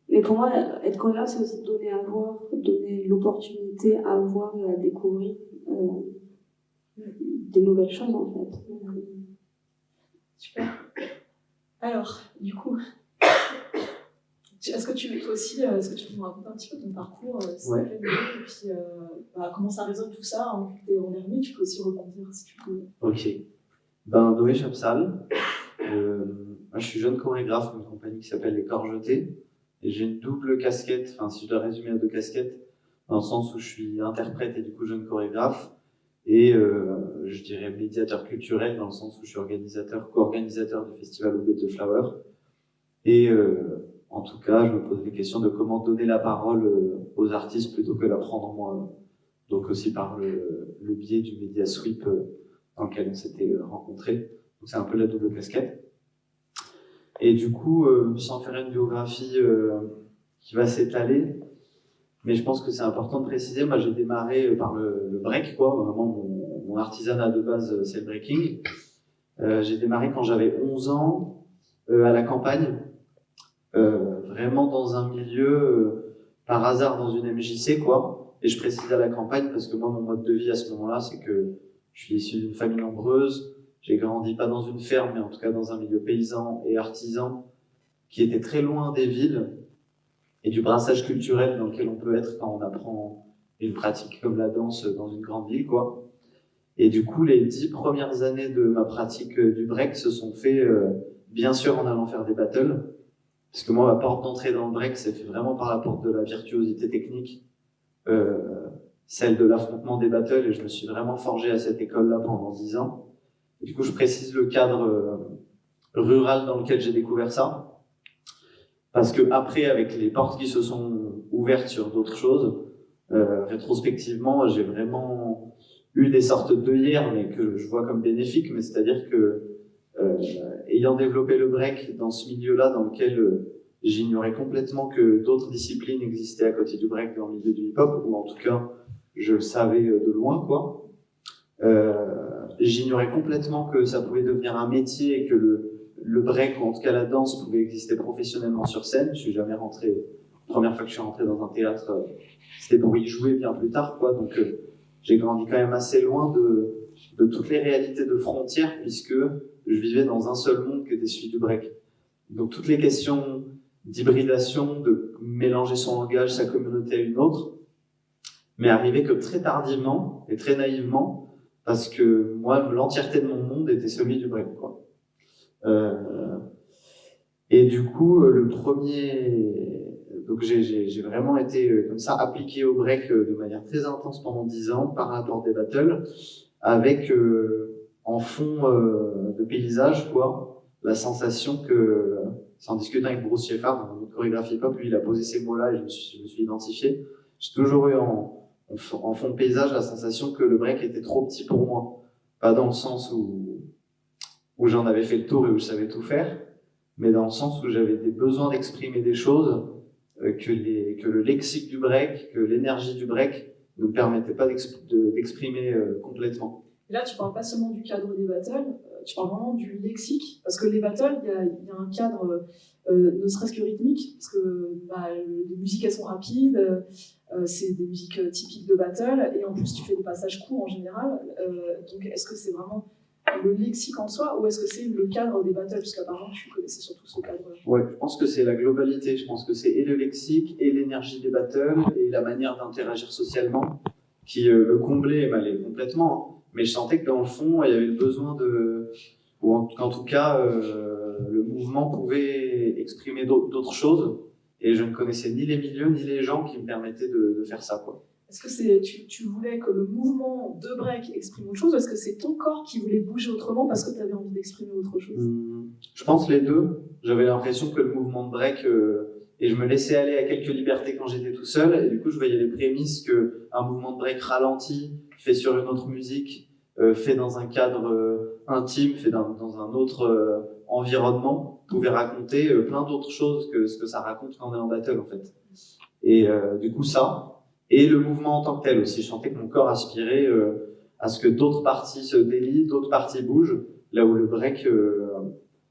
mais pour moi être chorégraphe c'est aussi donner à voir, donner l'opportunité à voir et à découvrir des nouvelles choses en fait. Super. Alors, du coup, est-ce que tu peux nous raconter un petit peu ton parcours, Ouais. et puis comment ça résonne tout ça, hein, t'es en dernier, tu peux aussi rebondir si tu peux. Ok. Noé Chapsal. Moi, je suis jeune chorégraphe d'une compagnie qui s'appelle Les Corps Jetés. Et j'ai une double casquette, enfin, si je dois résumer à 2 casquettes, dans le sens où je suis interprète et du coup jeune chorégraphe. Et je dirais médiateur culturel, dans le sens où je suis co-organisateur du festival Au Bed the Flower. Et en tout cas, je me pose des questions de comment donner la parole aux artistes plutôt que la prendre en moi. Donc aussi par le biais du Media Sweep dans lequel on s'était rencontrés. Donc c'est un peu la double casquette. Et du coup, sans faire une biographie qui va s'étaler, mais je pense que c'est important de préciser, moi j'ai démarré par le break, quoi. Vraiment mon artisanat de base c'est le breaking. J'ai démarré quand j'avais 11 ans à la campagne, vraiment dans un milieu par hasard dans une MJC, quoi. Et je précise à la campagne parce que moi mon mode de vie à ce moment-là c'est que je suis issu d'une famille nombreuse. J'ai grandi pas dans une ferme, mais en tout cas dans un milieu paysan et artisan qui était très loin des villes et du brassage culturel dans lequel on peut être quand on apprend une pratique comme la danse dans une grande ville, quoi. Et du coup, les 10 premières années de ma pratique du break se sont fait, bien sûr, en allant faire des battles. Parce que moi, ma porte d'entrée dans le break s'est fait vraiment par la porte de la virtuosité technique, celle de l'affrontement des battles, et je me suis vraiment forgé à cette école-là pendant 10 ans. Et du coup, je précise le cadre rural dans lequel j'ai découvert ça. Parce que après, avec les portes qui se sont ouvertes sur d'autres choses, rétrospectivement, j'ai vraiment eu des sortes d'œillères, mais que je vois comme bénéfiques. Mais c'est-à-dire que, ayant développé le break dans ce milieu-là, dans lequel j'ignorais complètement que d'autres disciplines existaient à côté du break dans le milieu du hip-hop, ou en tout cas, je le savais de loin, quoi. J'ignorais complètement que ça pouvait devenir un métier et que le break, ou en tout cas la danse, pouvait exister professionnellement sur scène. Je suis jamais rentré, la première fois que je suis rentré dans un théâtre, c'était pour y jouer bien plus tard, quoi. Donc j'ai grandi quand même assez loin de toutes les réalités de frontières, puisque je vivais dans un seul monde qui était celui du break. Donc toutes les questions d'hybridation, de mélanger son langage, sa communauté à une autre, mais arrivé que très tardivement et très naïvement, parce que moi, l'entièreté de mon monde était celui du break, quoi. Et du coup, le premier, donc j'ai vraiment été comme ça appliqué au break de manière très intense pendant 10 ans par rapport des battles, avec en fond de paysage, quoi, la sensation que, en discutant avec Bruce Sheffard, notre chorégraphie hip-hop, lui il a posé ces mots-là et je me suis identifié. J'ai toujours eu en fond de paysage la sensation que le break était trop petit pour moi. Pas dans le sens où j'en avais fait le tour et où je savais tout faire, mais dans le sens où j'avais des besoins d'exprimer des choses que le lexique du break, que l'énergie du break ne me permettait pas d'exprimer complètement. Et là, tu parles pas seulement du cadre des battles, tu parles vraiment du lexique, parce que les battles, il y a un cadre, ne serait-ce que rythmique, parce que les musiques elles sont rapides, c'est des musiques typiques de battle, et en plus tu fais des passages courts en général. Donc est-ce que c'est vraiment le lexique en soi, ou est-ce que c'est le cadre des battles, parce qu'apparemment tu connaissais surtout ce cadre? Ouais, je pense que c'est la globalité. Je pense que c'est et le lexique, et l'énergie des battles, et la manière d'interagir socialement qui me comblait et m'allait complètement. Hein. Mais je sentais que dans le fond, il y avait le besoin ou en tout cas, le mouvement pouvait exprimer d'autres choses. Et je ne connaissais ni les milieux, ni les gens qui me permettaient de faire ça, quoi. Est-ce que tu voulais que le mouvement de break exprime autre chose, ou est-ce que c'est ton corps qui voulait bouger autrement parce que tu avais envie d'exprimer autre chose? Je pense les deux. J'avais l'impression que le mouvement de break, et je me laissais aller à quelques libertés quand j'étais tout seul, et du coup je voyais les prémices qu'un mouvement de break ralenti, fait sur une autre musique, fait dans un cadre intime, fait dans un autre environnement, pouvait raconter plein d'autres choses que ce que ça raconte quand on est en battle en fait. Et du coup ça, et le mouvement en tant que tel aussi, je sentais que mon corps aspirait à ce que d'autres parties se délient, d'autres parties bougent, là où le break,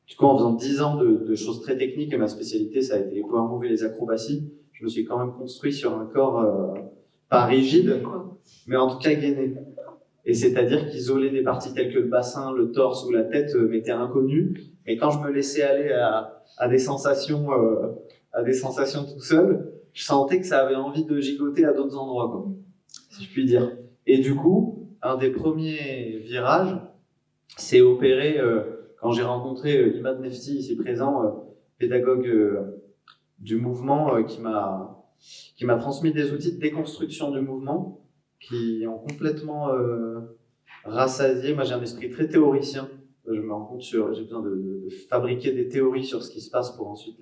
du coup en faisant 10 ans de choses très techniques, et ma spécialité ça a été les power moves et les acrobaties, je me suis quand même construit sur un corps pas rigide, mais en tout cas gainé. Et c'est-à-dire qu'isoler des parties telles que le bassin, le torse ou la tête m'était inconnu. Et quand je me laissais aller à des sensations tout seul, je sentais que ça avait envie de gigoter à d'autres endroits, quoi, si je puis dire. Et du coup, un des premiers virages s'est opéré quand j'ai rencontré Imad Nefti, ici présent, pédagogue du mouvement, qui m'a transmis des outils de déconstruction du mouvement qui ont complètement rassasié. Moi, j'ai un esprit très théoricien. Je me rends compte j'ai besoin de fabriquer des théories sur ce qui se passe pour ensuite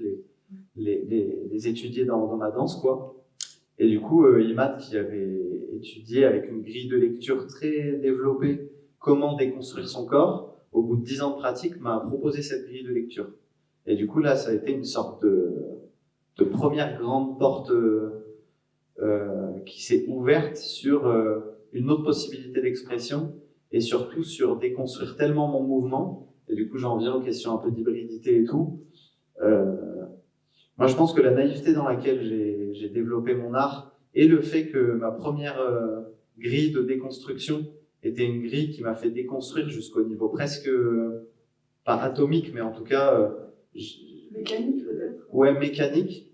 les étudier dans ma danse, quoi. Et du coup, Imad, qui avait étudié avec une grille de lecture très développée comment déconstruire son corps, au bout de 10 ans de pratique, m'a proposé cette grille de lecture. Et du coup, là, ça a été une sorte de première grande porte qui s'est ouverte sur une autre possibilité d'expression, et surtout sur déconstruire tellement mon mouvement. Et du coup, j'en viens aux questions un peu d'hybridité et tout. Moi, je pense que la naïveté dans laquelle j'ai développé mon art, et le fait que ma première grille de déconstruction était une grille qui m'a fait déconstruire jusqu'au niveau presque, pas atomique, mais en tout cas... mécanique peut-être? Ouais, mécanique.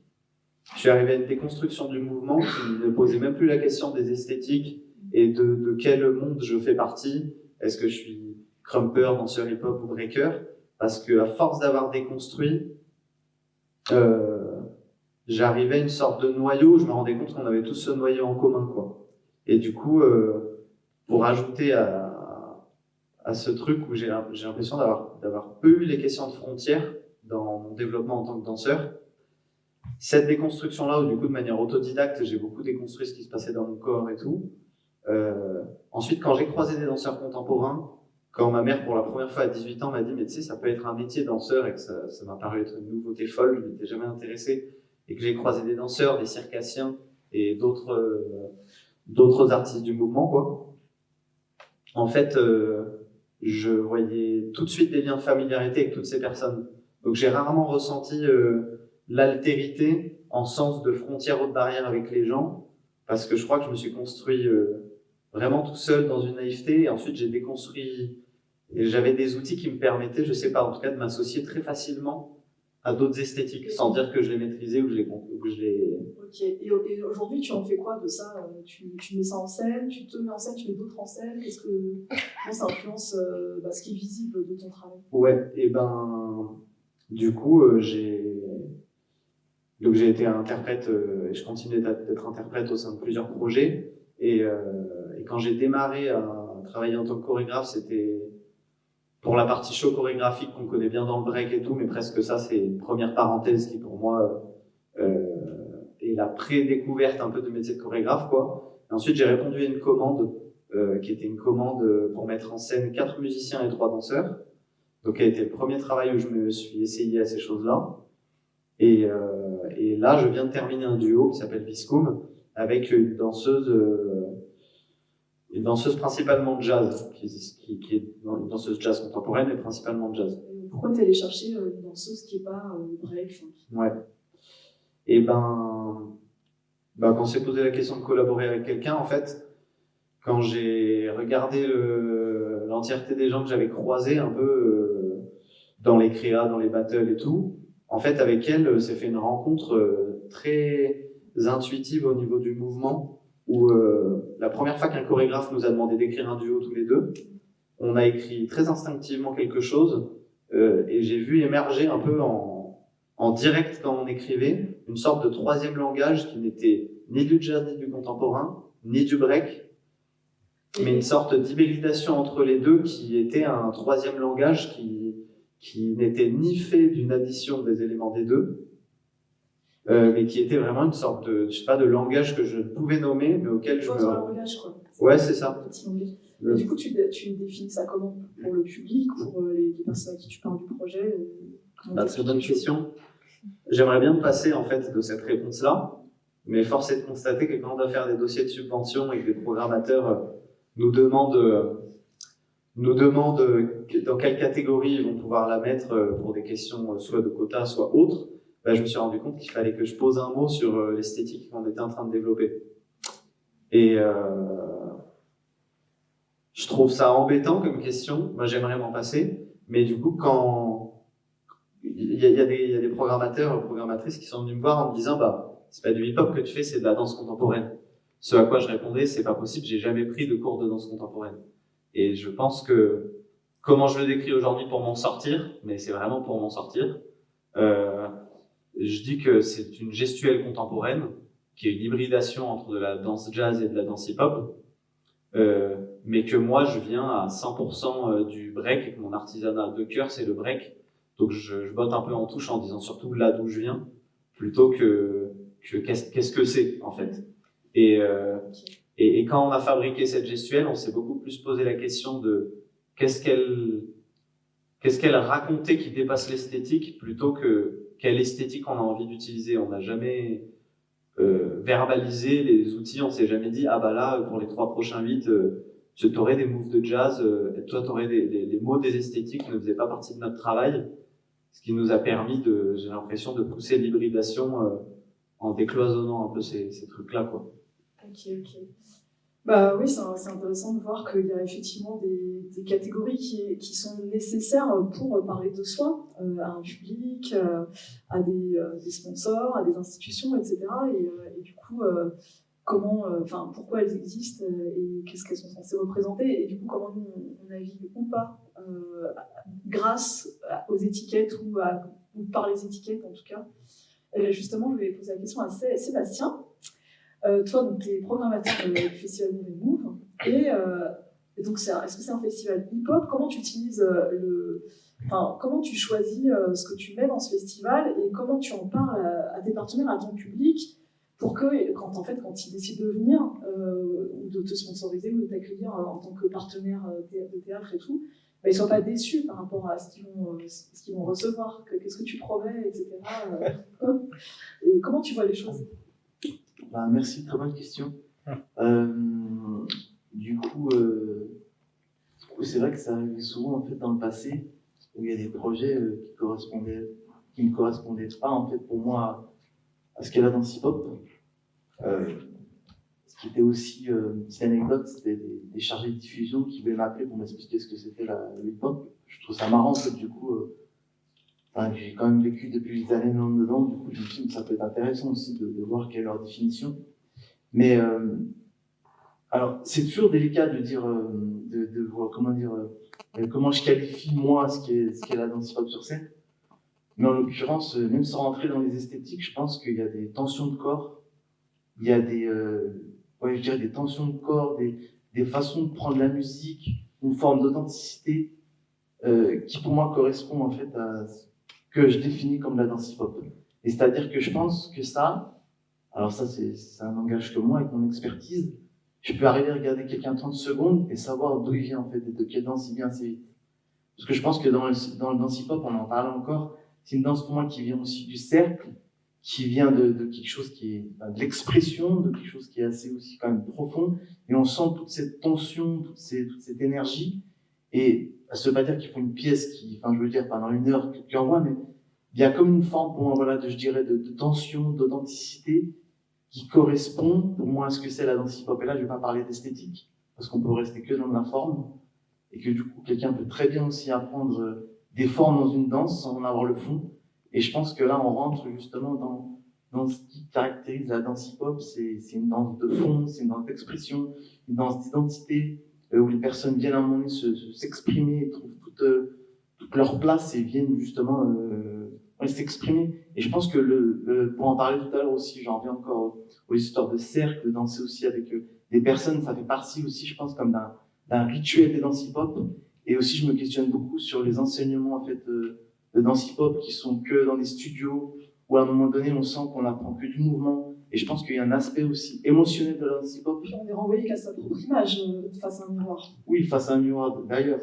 Je suis arrivé à une déconstruction du mouvement qui ne posait même plus la question des esthétiques et de quel monde je fais partie. Est-ce que je suis crumper, danseur hip-hop ou breaker? Parce que à force d'avoir déconstruit, j'arrivais à une sorte de noyau où je me rendais compte qu'on avait tous ce noyau en commun, quoi. Et du coup, pour ajouter à ce truc où j'ai l'impression d'avoir peu eu les questions de frontières dans mon développement en tant que danseur, cette déconstruction-là, où du coup de manière autodidacte, j'ai beaucoup déconstruit ce qui se passait dans mon corps et tout. Ensuite, quand j'ai croisé des danseurs contemporains, quand ma mère pour la première fois à 18 ans m'a dit mais tu sais ça peut être un métier danseur, et que ça m'a paru être une nouveauté folle, je m'étais jamais intéressé, et que j'ai croisé des danseurs, des circassiens et d'autres artistes du mouvement, quoi. En fait, je voyais tout de suite des liens de familiarité avec toutes ces personnes. Donc j'ai rarement ressenti l'altérité en sens de frontière ou de barrière avec les gens, parce que je crois que je me suis construit vraiment tout seul dans une naïveté, et ensuite j'ai déconstruit, et j'avais des outils qui me permettaient, je sais pas, en tout cas de m'associer très facilement à d'autres esthétiques, sans dire que je les maîtrisais ou que je les... Ok, et aujourd'hui tu en fais quoi de ça? Tu mets ça en scène, tu te mets en scène, tu mets d'autres en scène, comment ça influence ce qui est visible de ton travail? Ouais, et ben du coup j'ai été interprète, et je continue d'être interprète au sein de plusieurs projets, et quand j'ai démarré à travailler en tant que chorégraphe, c'était pour la partie show chorégraphique qu'on connaît bien dans le break et tout, mais presque ça, c'est une première parenthèse qui pour moi est la pré-découverte un peu de métier de chorégraphe, quoi. Et ensuite, j'ai répondu à une commande qui était une commande pour mettre en scène 4 musiciens et 3 danseurs. Donc, elle a été le premier travail où je me suis essayé à ces choses-là. Et là, je viens de terminer un duo qui s'appelle Viscum avec une danseuse une danseuse principalement de jazz, qui est une danseuse jazz contemporaine et principalement de jazz. Pourquoi t'es allé chercher une danseuse qui n'est pas break? Ouais. Et quand on s'est posé la question de collaborer avec quelqu'un, en fait, quand j'ai regardé l'entièreté des gens que j'avais croisés un peu dans les créas, dans les battles et tout, en fait, avec elle, s'est fait une rencontre très intuitive au niveau du mouvement, où la première fois qu'un chorégraphe nous a demandé d'écrire un duo tous les deux, on a écrit très instinctivement quelque chose, et j'ai vu émerger un peu en direct quand on écrivait une sorte de troisième langage qui n'était ni du jazz ni du contemporain, ni du break, mais une sorte d'hybridation entre les deux qui était un troisième langage qui n'était ni fait d'une addition des éléments des deux, mais qui était vraiment une sorte de, je sais pas, de langage que je pouvais nommer, mais auquel je Votre me... langage, quoi. Ouais, c'est ça. Petit langage. Et du coup, tu définis ça comment? Pour le public, pour les personnes à qui tu parles du projet? Très bonne question. J'aimerais bien passer en fait de cette réponse-là, mais force est de constater que quand on doit faire des dossiers de subvention et que les programmateurs nous demandent dans quelle catégorie ils vont pouvoir la mettre pour des questions soit de quotas, soit autres, je me suis rendu compte qu'il fallait que je pose un mot sur l'esthétique qu'on était en train de développer. Et je trouve ça embêtant comme question. Moi, j'aimerais m'en passer, mais du coup, quand il y a des programmateurs ou programmatrices qui sont venus me voir en me disant c'est pas du hip-hop que tu fais, c'est de la danse contemporaine. Ce à quoi je répondais, c'est pas possible, j'ai jamais pris de cours de danse contemporaine. Et je pense que, comment je le décris aujourd'hui pour m'en sortir, mais c'est vraiment pour m'en sortir, je dis que c'est une gestuelle contemporaine, qui est une hybridation entre de la danse jazz et de la danse hip-hop, mais que moi je viens à 100% du break, et que mon artisanat de cœur c'est le break. Donc je botte un peu en touche en disant surtout là d'où je viens, plutôt que qu'est-ce que c'est en fait. Et quand on a fabriqué cette gestuelle, on s'est beaucoup plus posé la question de qu'est-ce qu'elle racontait qui dépasse l'esthétique, plutôt que quelle esthétique on a envie d'utiliser. On n'a jamais verbalisé les outils, on s'est jamais dit là pour les 3 prochains beats tu aurais des moves de jazz, et toi tu aurais les mots des esthétiques qui ne faisaient pas partie de notre travail, ce qui nous a permis j'ai l'impression de pousser l'hybridation en décloisonnant un peu ces trucs-là, quoi. Ok. Oui, c'est intéressant de voir qu'il y a effectivement des catégories qui sont nécessaires pour parler de soi à un public, à des sponsors, à des institutions, etc. Et du coup, pourquoi elles existent et qu'est-ce qu'elles sont censées représenter, et du coup, comment nous on navigue ou pas grâce aux étiquettes ou par les étiquettes en tout cas. Et justement, je vais poser la question à Sébastien. Toi, donc, tu es programmateur du festival Move. Et donc, est-ce que c'est un festival hip-hop? Comment tu utilises comment tu choisis ce que tu mets dans ce festival, et comment tu en parles à tes partenaires, à ton public, pour que, quand ils décident de venir, ou de te sponsoriser, ou de t'accueillir en tant que partenaire de théâtre et tout, ils ne soient pas déçus par rapport à ce qu'ils vont recevoir, qu'est-ce que tu promets, etc. Et comment tu vois les choses? Merci, très bonne question. Du coup, c'est vrai que ça arrive souvent en fait dans le passé où il y a des projets qui ne correspondaient pas en fait pour moi à ce qu'est la danse hip-hop. Ce qui était aussi une petite anecdote, c'était des chargés de diffusion qui voulaient m'appeler pour m'expliquer ce que c'était le hip-hop. Je trouve ça marrant en fait, du coup. J'ai quand même vécu depuis des années dedans, du coup je me suis dit que ça peut être intéressant aussi de voir quelle est leur définition. Mais alors c'est toujours délicat de dire, comment je qualifie moi ce qu'est la danse hip-hop sur scène. Mais en l'occurrence, même sans rentrer dans les esthétiques, je pense qu'il y a des tensions de corps, il y a des tensions de corps, des façons de prendre la musique, une forme d'authenticité qui pour moi correspond en fait à que je définis comme la danse hip-hop. Et c'est-à-dire que je pense que alors ça c'est un langage que moi, avec mon expertise, je peux arriver à regarder quelqu'un 30 secondes et savoir d'où il vient en fait, et de quelle danse il vient assez vite. Parce que je pense que dans le danse hip-hop, on en parle encore, c'est une danse pour moi qui vient aussi du cercle, qui vient de quelque chose qui est de l'expression, de quelque chose qui est assez aussi quand même profond, et on sent toute cette tension, toute cette énergie, et ça veut pas dire qu'il faut une pièce qui, enfin je veux dire pendant 1 heure qui envoie, mais il y a comme une forme pour moi, voilà, je dirais de tension, d'authenticité, qui correspond pour moi à ce que c'est la danse hip-hop. Et là je vais pas parler d'esthétique, parce qu'on peut rester que dans la forme, et que du coup quelqu'un peut très bien aussi apprendre des formes dans une danse sans en avoir le fond. Et je pense que là, on rentre justement dans ce qui caractérise la danse hip-hop. C'est une danse de fond, c'est une danse d'expression, une danse d'identité, où les personnes viennent à un moment donné s'exprimer, trouvent toute leur place et viennent justement s'exprimer. Et je pense que pour en parler tout à l'heure aussi, j'en reviens encore aux histoires de cercle, de danser aussi avec des personnes, ça fait partie aussi, je pense, comme d'un rituel des danses hip-hop. Et aussi, je me questionne beaucoup sur les enseignements en fait de danse hip-hop qui sont que dans des studios où à un moment donné on sent qu'on n'apprend que du mouvement. Et je pense qu'il y a un aspect aussi émotionnel de la danse hip-hop. Puis on est renvoyé qu'à sa propre image face à un miroir. Oui, face à un miroir d'ailleurs.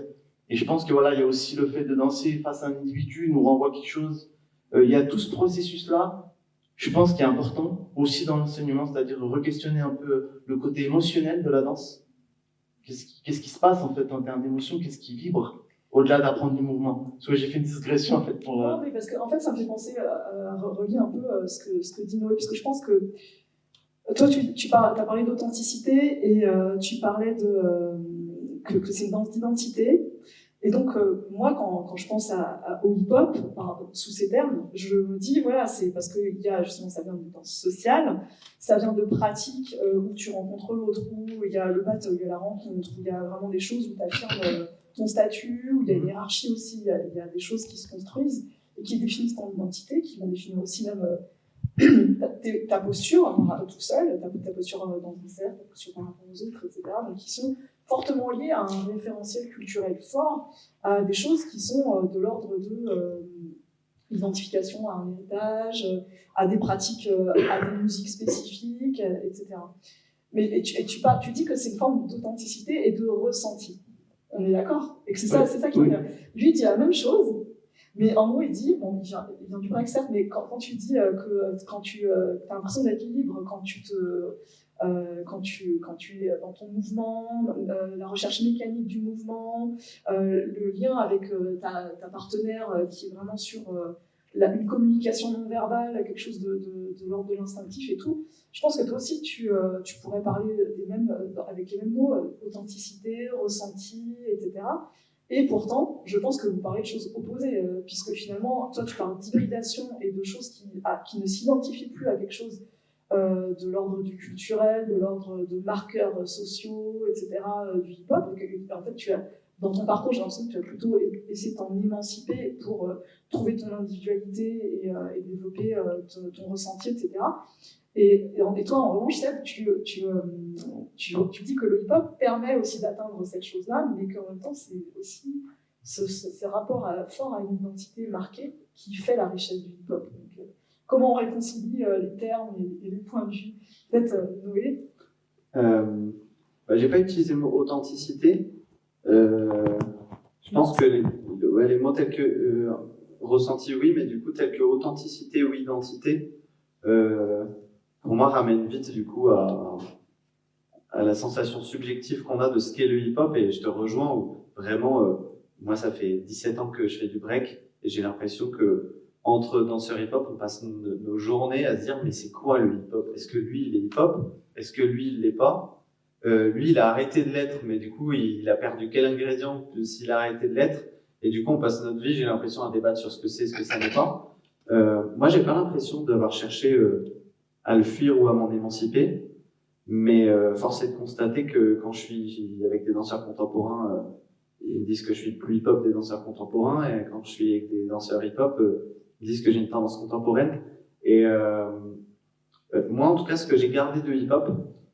Et je pense que voilà, il y a aussi le fait de danser face à un individu nous renvoie quelque chose. Il y a tout ce processus-là. Je pense qu'il est important aussi dans l'enseignement, c'est-à-dire de re-questionner un peu le côté émotionnel de la danse. Qu'est-ce qui se passe en fait en termes d'émotion? Qu'est-ce qui vibre au-delà d'apprendre du mouvement? Parce que j'ai fait une digression en fait pour. Non, mais parce que en fait, ça me fait penser à relier un peu ce que dit Noé, parce que je pense que toi, tu as parlé d'authenticité et tu parlais que c'est une danse d'identité. Et donc, moi, quand je pense au hip-hop, sous ces termes, je me dis, voilà, c'est parce que justement, ça vient d'une danse sociale, ça vient de pratiques où tu rencontres l'autre, où il y a le battle, il y a la rencontre, où il y a vraiment des choses où tu affirmes ton statut, où il y a une hiérarchie aussi, il y a des choses qui se construisent et qui définissent ton identité, qui vont définir aussi même ta posture tout seul, ta posture dans un cercle, ta posture par rapport aux autres, etc. Donc, qui sont fortement liées à un référentiel culturel fort, à des choses qui sont de l'ordre de l'identification à un héritage, à des pratiques, à des musiques spécifiques, etc. Mais tu dis que c'est une forme d'authenticité et de ressenti. On est d'accord? Et que c'est ça qui est bien. Lui dit la même chose, mais en gros, il dit, bon, il vient du break, certes, mais quand tu dis que quand tu as l'impression d'être libre, quand tu es dans ton mouvement, la recherche mécanique du mouvement, le lien avec ta partenaire qui est vraiment sur une communication non verbale, quelque chose de l'ordre de l'instinctif et tout. Je pense que toi aussi, tu pourrais parler avec les mêmes mots, authenticité, ressenti, etc. Et pourtant, je pense que vous parlez de choses opposées, puisque finalement, toi, tu parles d'hybridation et de choses qui ne s'identifient plus à quelque chose de l'ordre du culturel, de l'ordre de marqueurs sociaux, etc., du hip-hop. En fait, dans ton parcours, j'ai l'impression que tu as plutôt essayé de t'en émanciper pour trouver ton individualité et développer ton ressenti, etc. Et toi, en revanche, Seb, tu dis que le hip-hop permet aussi d'atteindre cette chose-là, mais qu'en même temps, c'est aussi ce rapport fort à une identité marquée qui fait la richesse du hip-hop. Donc, comment on réconcilie les termes et les points de vue? Peut-être Noé? J'ai pas utilisé le mot authenticité. Je pense que les mots tels que ressenti, oui, mais du coup, tels que authenticité ou identité, pour moi, ramène vite du coup à la sensation subjective qu'on a de ce qu'est le hip-hop. Et je te rejoins où vraiment, moi, ça fait 17 ans que je fais du break et j'ai l'impression que entre danseurs hip-hop, on passe nos journées à se dire mais c'est quoi le hip-hop? Est-ce que lui, il est hip-hop? Est-ce que lui, il l'est pas? Lui, il a arrêté de l'être, mais du coup, il a perdu quel ingrédient s'il a arrêté de l'être? Et du coup, on passe notre vie, j'ai l'impression, à débattre sur ce que c'est, ce que ça n'est pas. Moi, j'ai pas l'impression d'avoir cherché à le fuir ou à m'en émanciper, mais force est de constater que quand je suis avec des danseurs contemporains, ils me disent que je suis plus hip-hop des danseurs contemporains, et quand je suis avec des danseurs hip-hop, ils disent que j'ai une tendance contemporaine. Et moi, en tout cas, ce que j'ai gardé de hip-hop,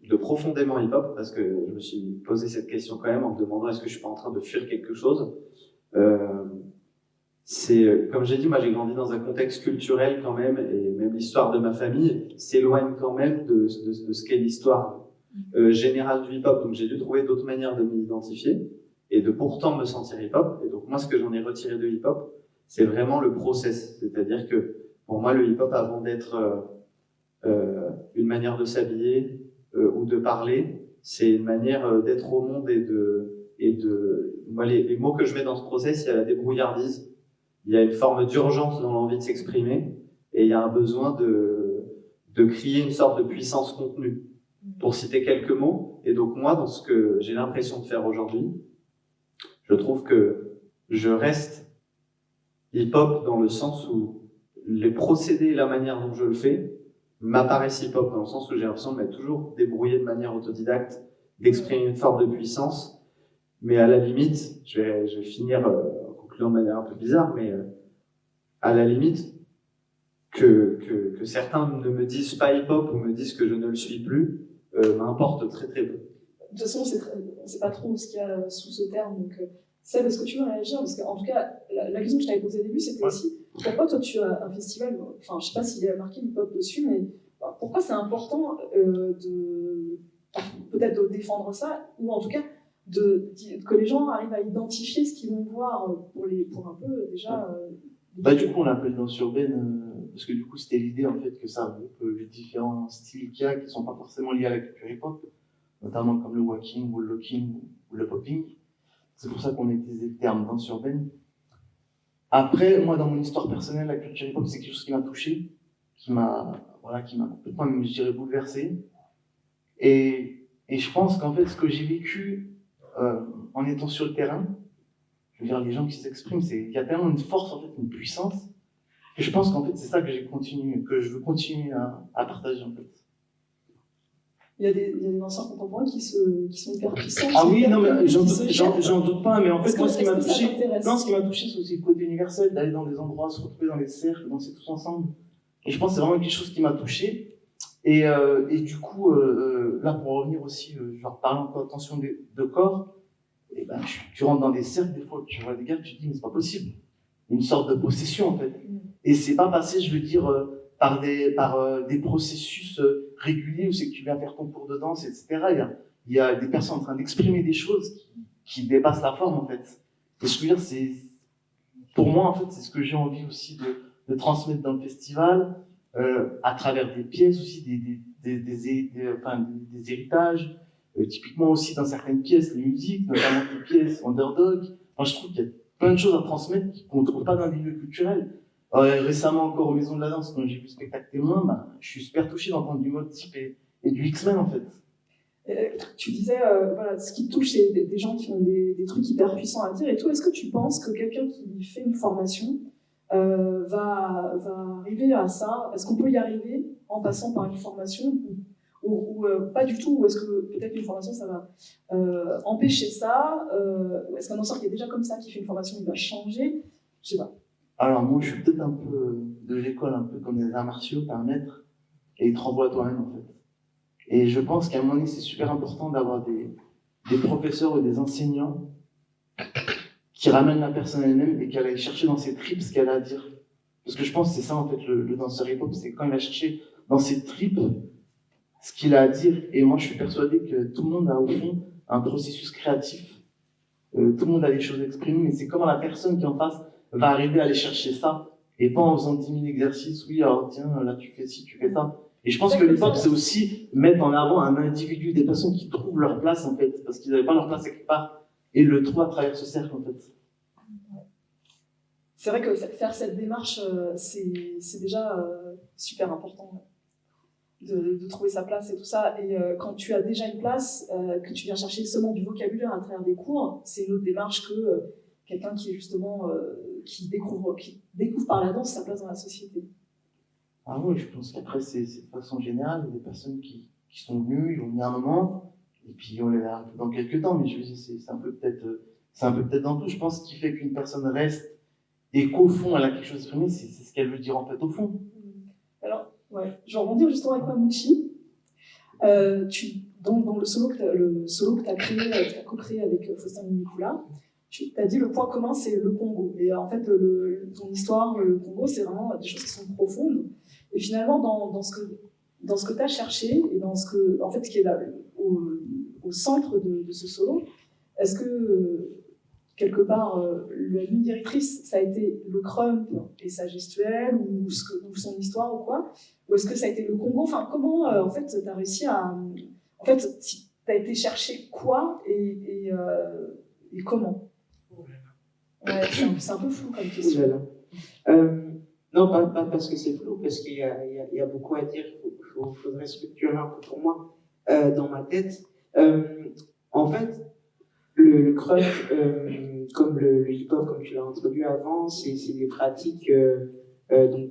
de profondément hip-hop, parce que je me suis posé cette question quand même en me demandant est-ce que je suis pas en train de fuir quelque chose. C'est, comme j'ai dit, moi j'ai grandi dans un contexte culturel quand même, et même l'histoire de ma famille s'éloigne quand même de ce qu'est l'histoire générale du hip-hop. Donc j'ai dû trouver d'autres manières de m'identifier et de pourtant me sentir hip-hop. Et donc moi, ce que j'en ai retiré de hip-hop, c'est vraiment le process. C'est-à-dire que Pour moi, le hip-hop, avant d'être une manière de s'habiller ou de parler, c'est une manière d'être au monde moi, les mots que je mets dans ce process, il y a la débrouillardise, il y a une forme d'urgence dans l'envie de s'exprimer, et il y a un besoin de créer une sorte de puissance contenue. Pour citer quelques mots, et donc moi, dans ce que j'ai l'impression de faire aujourd'hui, je trouve que je reste hip-hop dans le sens où les procédés et la manière dont je le fais m'apparaissent hip-hop, dans le sens où j'ai l'impression de m'être toujours débrouillé de manière autodidacte, d'exprimer une forme de puissance, mais à la limite, je vais finir en concluant de manière un peu bizarre, mais à la limite, que certains ne me disent pas hip-hop ou me disent que je ne le suis plus, m'importe très très peu. De toute façon, on ne sait pas trop ce qu'il y a sous ce terme. Donc, Seb, est-ce que tu veux réagir? Parce qu'en tout cas, la question que je t'avais posée au début, c'était aussi pourquoi toi tu as un festival, enfin, je ne sais pas s'il y a marqué hip-hop dessus, mais pourquoi c'est important peut-être de défendre ça, ou en tout cas que les gens arrivent à identifier ce qu'ils vont voir pour un peu déjà. Du coup, on l'appelle danse urbaine parce que du coup, c'était l'idée en fait que ça regroupe les différents styles qu'il y a qui sont pas forcément liés à la culture hip-hop, notamment comme le walking ou le locking ou le popping. C'est pour ça qu'on a utilisé le terme danse urbaine. Après, moi, dans mon histoire personnelle, la culture hip-hop, c'est quelque chose qui m'a touché, qui m'a complètement, même, je dirais, bouleversé. Et je pense qu'en fait, ce que j'ai vécu en étant sur le terrain, je veux dire, les gens qui s'expriment, il y a tellement une force, en fait, une puissance, que je pense qu'en fait, c'est ça que je veux continuer à partager, en fait. Il y a des danseurs contemporains qui sont hyper puissants. Ah oui, non, mais j'en doute pas, mais en fait, moi, ce qui m'a touché, c'est aussi le côté universel, d'aller dans des endroits, se retrouver dans des cercles, danser tous ensemble. Et je pense que c'est vraiment quelque chose qui m'a touché. Et du coup, là, pour revenir aussi, genre, parlant encore de tension de corps, et ben, tu rentres dans des cercles, des fois, tu vois des gars, tu te dis, mais c'est pas possible. Une sorte de possession, en fait. Et c'est pas passé, je veux dire, par des processus réguliers où c'est que tu viens faire ton cours de danse, etc. Il y a des personnes en train d'exprimer des choses qui dépassent la forme, en fait. Et je veux dire, pour moi, en fait, c'est ce que j'ai envie aussi de transmettre dans le festival, à travers des pièces aussi, des héritages, typiquement aussi dans certaines pièces, les musiques, notamment les pièces underdog. Enfin, je trouve qu'il y a plein de choses à transmettre qu'on ne trouve pas dans les milieux culturels. Récemment encore aux Maisons de la Danse, quand j'ai vu le spectacle témoin, je suis super touché d'entendre du mode type et du X-Men, en fait. Tu disais, voilà, ce qui te touche, c'est des gens qui ont des trucs hyper puissants à dire. Et toi, est-ce que tu penses que quelqu'un qui fait une formation va arriver à ça? Est-ce qu'on peut y arriver en passant par une formation ou pas du tout? Ou est-ce que peut-être une formation, ça va empêcher ça? Est-ce qu'un danseur qui est déjà comme ça, qui fait une formation, il va changer? Je sais pas. Alors moi, je suis peut-être un peu de l'école, un peu comme des arts martiaux, t'as un maître, et il te renvoie à toi-même, en fait. Et je pense qu'à un moment donné, c'est super important d'avoir des professeurs ou des enseignants qui ramènent la personne elle-même et qu'elle aille chercher dans ses tripes ce qu'elle a à dire. Parce que je pense que c'est ça, en fait, le danseur hip-hop, c'est quand il va chercher dans ses tripes ce qu'il a à dire. Et moi, je suis persuadé que tout le monde a, au fond, un processus créatif. Tout le monde a des choses à exprimer, mais c'est comment la personne qui est en face va arriver à aller chercher ça, et pas en faisant 10 000 exercices, oui, alors tiens, là tu fais ci, tu fais ça. Et je pense que l'hip-hop, c'est aussi mettre en avant un individu, des personnes qui trouvent leur place, en fait, parce qu'ils n'avaient pas leur place quelque part, et le trouvent à travers ce cercle, en fait. C'est vrai que faire cette démarche, c'est déjà super important de trouver sa place et tout ça. Et quand tu as déjà une place, que tu viens chercher seulement du vocabulaire à travers des cours, c'est une autre démarche que quelqu'un qui est justement qui découvre par la danse sa place dans la société. Ah oui, je pense qu'après, c'est de façon générale, il y a des personnes qui sont venues, ils ont mis un moment, et puis on les a un peu dans quelques temps, mais je veux dire, c'est un peu peut-être dans tout. Je pense qu'il fait qu'une personne reste et qu'au fond, elle a quelque chose à exprimer, c'est ce qu'elle veut dire en fait au fond. Alors, ouais, je vais rebondir justement avec Mamouchi. Dans le solo que tu as créé, que tu as co-créé avec Faustin Mimikula, tu as dit le point commun, c'est le Congo. Et en fait, ton histoire, le Congo, c'est vraiment des choses qui sont profondes. Et finalement, dans ce que tu as cherché, et dans ce qui est là, au centre de ce solo, est-ce que quelque part, la ligne directrice, ça a été le Crump et sa gestuelle, ou son histoire, ou quoi? Ou est-ce que ça a été le Congo? Enfin, comment, en fait, tu as réussi à... En fait, tu as été chercher quoi et comment? Ouais, c'est un peu flou comme question. Ouh là là. Non, pas parce que c'est flou, parce qu'il y a beaucoup à dire. Il faudrait structurer un peu pour moi dans ma tête. En fait, le crunk, comme le hip-hop, comme tu l'as introduit avant, c'est des pratiques, donc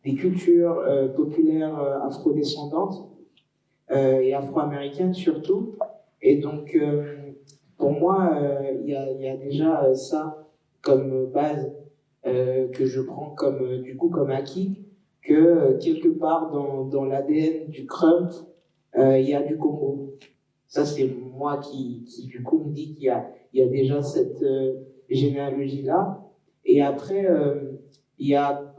des cultures populaires afro-descendantes et afro-américaines surtout. Et donc, pour moi, il y a déjà ça comme base que je prends du coup comme acquis, que quelque part dans l'ADN du crump, il y a du Congo. Ça, c'est moi qui du coup me dit qu'il y a déjà cette généalogie-là. Et après, il y a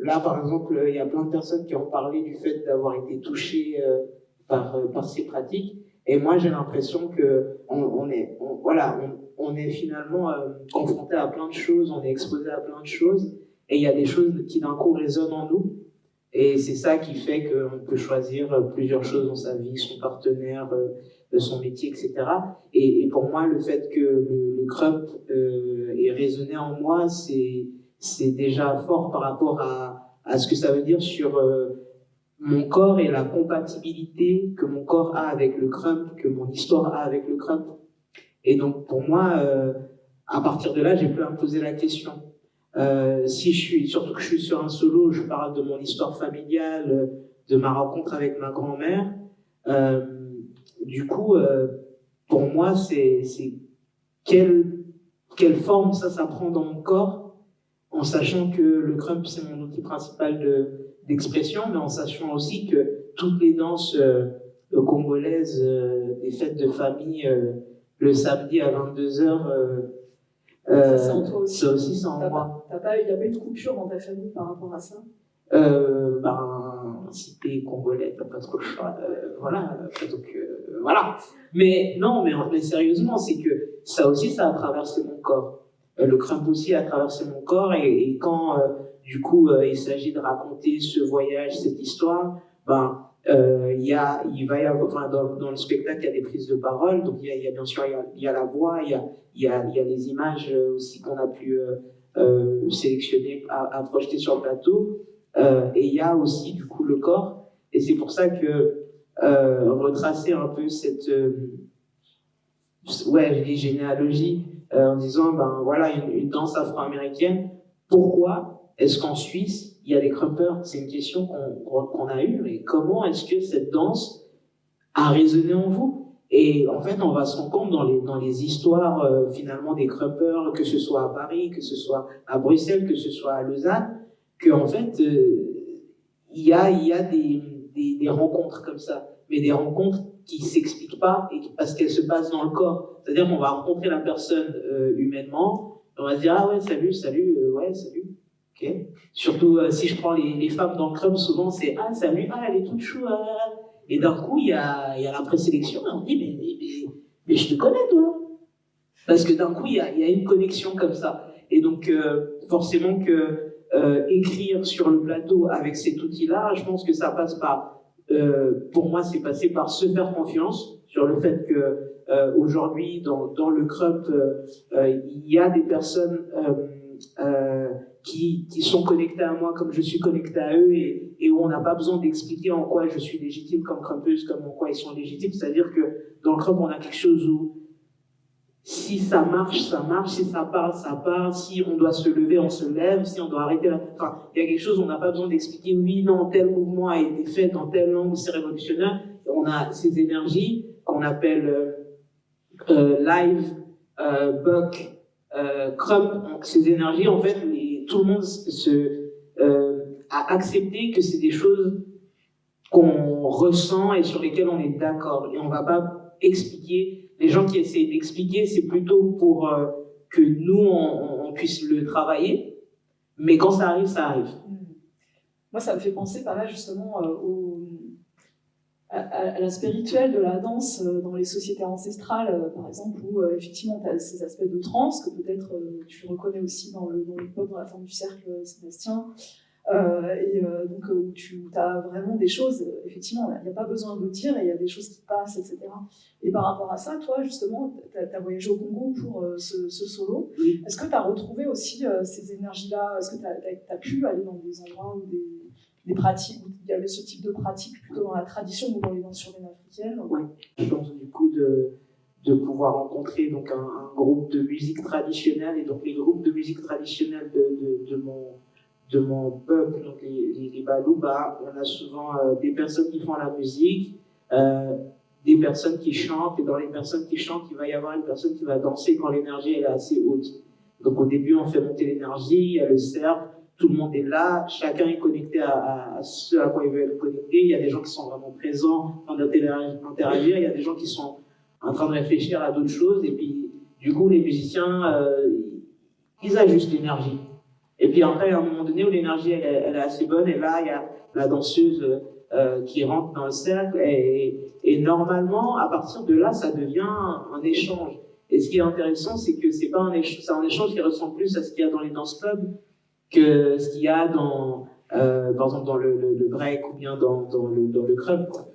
là, par exemple, il y a plein de personnes qui ont parlé du fait d'avoir été touchées par ces pratiques. Et moi, j'ai l'impression que on est finalement confronté à plein de choses, on est exposé à plein de choses, et il y a des choses qui d'un coup résonnent en nous. Et c'est ça qui fait qu'on peut choisir plusieurs choses dans sa vie, son partenaire, son métier, etc. Et pour moi, le fait que le crump ait résonné en moi, c'est déjà fort par rapport à ce que ça veut dire sur mon corps et la compatibilité que mon corps a avec le crump, que mon histoire a avec le crump. Et donc pour moi, à partir de là, j'ai pu me poser la question. Surtout que je suis sur un solo, je parle de mon histoire familiale, de ma rencontre avec ma grand-mère. Du coup, pour moi, c'est quelle forme ça prend dans mon corps, en sachant que le crump, c'est mon outil principal d'expression, mais en sachant aussi que toutes les danses congolaises, des fêtes de famille, le samedi à 22h, ça, c'est en toi aussi. Ça aussi, c'est en moi. Il n'y a pas eu de coupure dans ta famille par rapport à ça? Si t'es congolais, t'as pas trop le choix. Voilà. Donc, voilà. Mais non, mais sérieusement, c'est que ça aussi, ça a traversé mon corps. Le crump aussi a traversé mon corps, et quand, du coup, il s'agit de raconter ce voyage, cette histoire, il va y avoir, enfin, dans le spectacle, il y a des prises de parole, donc il y a bien sûr, il y a la voix, il y a les images aussi qu'on a pu sélectionner à projeter sur le plateau, et il y a aussi du coup le corps, et c'est pour ça que retracer un peu cette généalogie en disant voilà une danse afro-américaine, pourquoi est-ce qu'en Suisse il y a des crumpers? C'est une question qu'on a eue, mais comment est-ce que cette danse a résonné en vous? Et en fait, on va se rendre compte dans les histoires finalement des crumpers, que ce soit à Paris, que ce soit à Bruxelles, que ce soit à Lausanne, qu'en fait, il y a des rencontres comme ça, mais des rencontres qui ne s'expliquent pas parce qu'elles se passent dans le corps. C'est-à-dire qu'on va rencontrer la personne humainement, on va se dire « Ah ouais, salut, ouais, salut ». Okay. Surtout si je prends les femmes dans le club, souvent c'est « Ah, salut, ah, elle est toute chou, ah. » Et d'un coup, il y a la présélection, et on dit mais je te connais, toi. Parce que d'un coup, il y a une connexion comme ça. Et donc, forcément que écrire sur le plateau avec cet outil-là, je pense que ça passe par, pour moi, c'est passé par se faire confiance sur le fait que aujourd'hui, dans le crump, il y a des personnes qui sont connectés à moi comme je suis connecté à eux, et où on n'a pas besoin d'expliquer en quoi je suis légitime comme crumpeuse, comme en quoi ils sont légitimes. C'est-à-dire que dans le crump, on a quelque chose où si ça marche, ça marche, si ça parle, ça parle, si on doit se lever, on se lève, si on doit arrêter enfin, il y a quelque chose où on n'a pas besoin d'expliquer, oui, non, tel mouvement a été fait dans telle langue, c'est révolutionnaire. On a ces énergies qu'on appelle live, buck, crump. Ces énergies, en fait, tout le monde a accepté que c'est des choses qu'on ressent et sur lesquelles on est d'accord. Et on ne va pas expliquer. Les gens qui essaient d'expliquer, c'est plutôt pour que nous, on puisse le travailler. Mais quand ça arrive, ça arrive. Moi, ça me fait penser pas mal justement à l'aspect rituel de la danse dans les sociétés ancestrales, par exemple, où effectivement tu as ces aspects de trance que peut-être tu reconnais aussi dans le hip-hop, dans la forme du cercle Sébastien, donc où tu as vraiment des choses, effectivement, il n'y a pas besoin de dire, et il y a des choses qui passent, etc. Et par rapport à ça, toi, justement, tu as voyagé au Congo pour ce solo. Oui. Est-ce que tu as retrouvé aussi ces énergies-là? Est-ce que tu as pu aller dans des endroits où des pratiques, où il y avait ce type de pratique plutôt dans la tradition ou dans les danses urbaines africaines? Ouais. Je pense du coup de pouvoir rencontrer donc un groupe de musique traditionnelle, et donc les groupes de musique traditionnelle de mon peuple, donc les Balouba, on a souvent des personnes qui font la musique, des personnes qui chantent, et dans les personnes qui chantent, il va y avoir une personne qui va danser quand l'énergie elle est assez haute. Donc au début, on fait monter l'énergie, il y a le cercle, tout le monde est là, chacun est connecté à ce à quoi il veut être connecté. Il y a des gens qui sont vraiment présents, en train d'interagir, il y a des gens qui sont en train de réfléchir à d'autres choses, et puis du coup, les musiciens, ils ajustent l'énergie. Et puis après, à un moment donné où l'énergie elle est assez bonne, et là, il y a la danseuse qui rentre dans le cercle, et normalement, à partir de là, ça devient un échange. Et ce qui est intéressant, c'est que c'est un échange qui ressemble plus à ce qu'il y a dans les dance clubs que ce qu'il y a dans, par exemple, dans le break ou bien dans le club, quoi.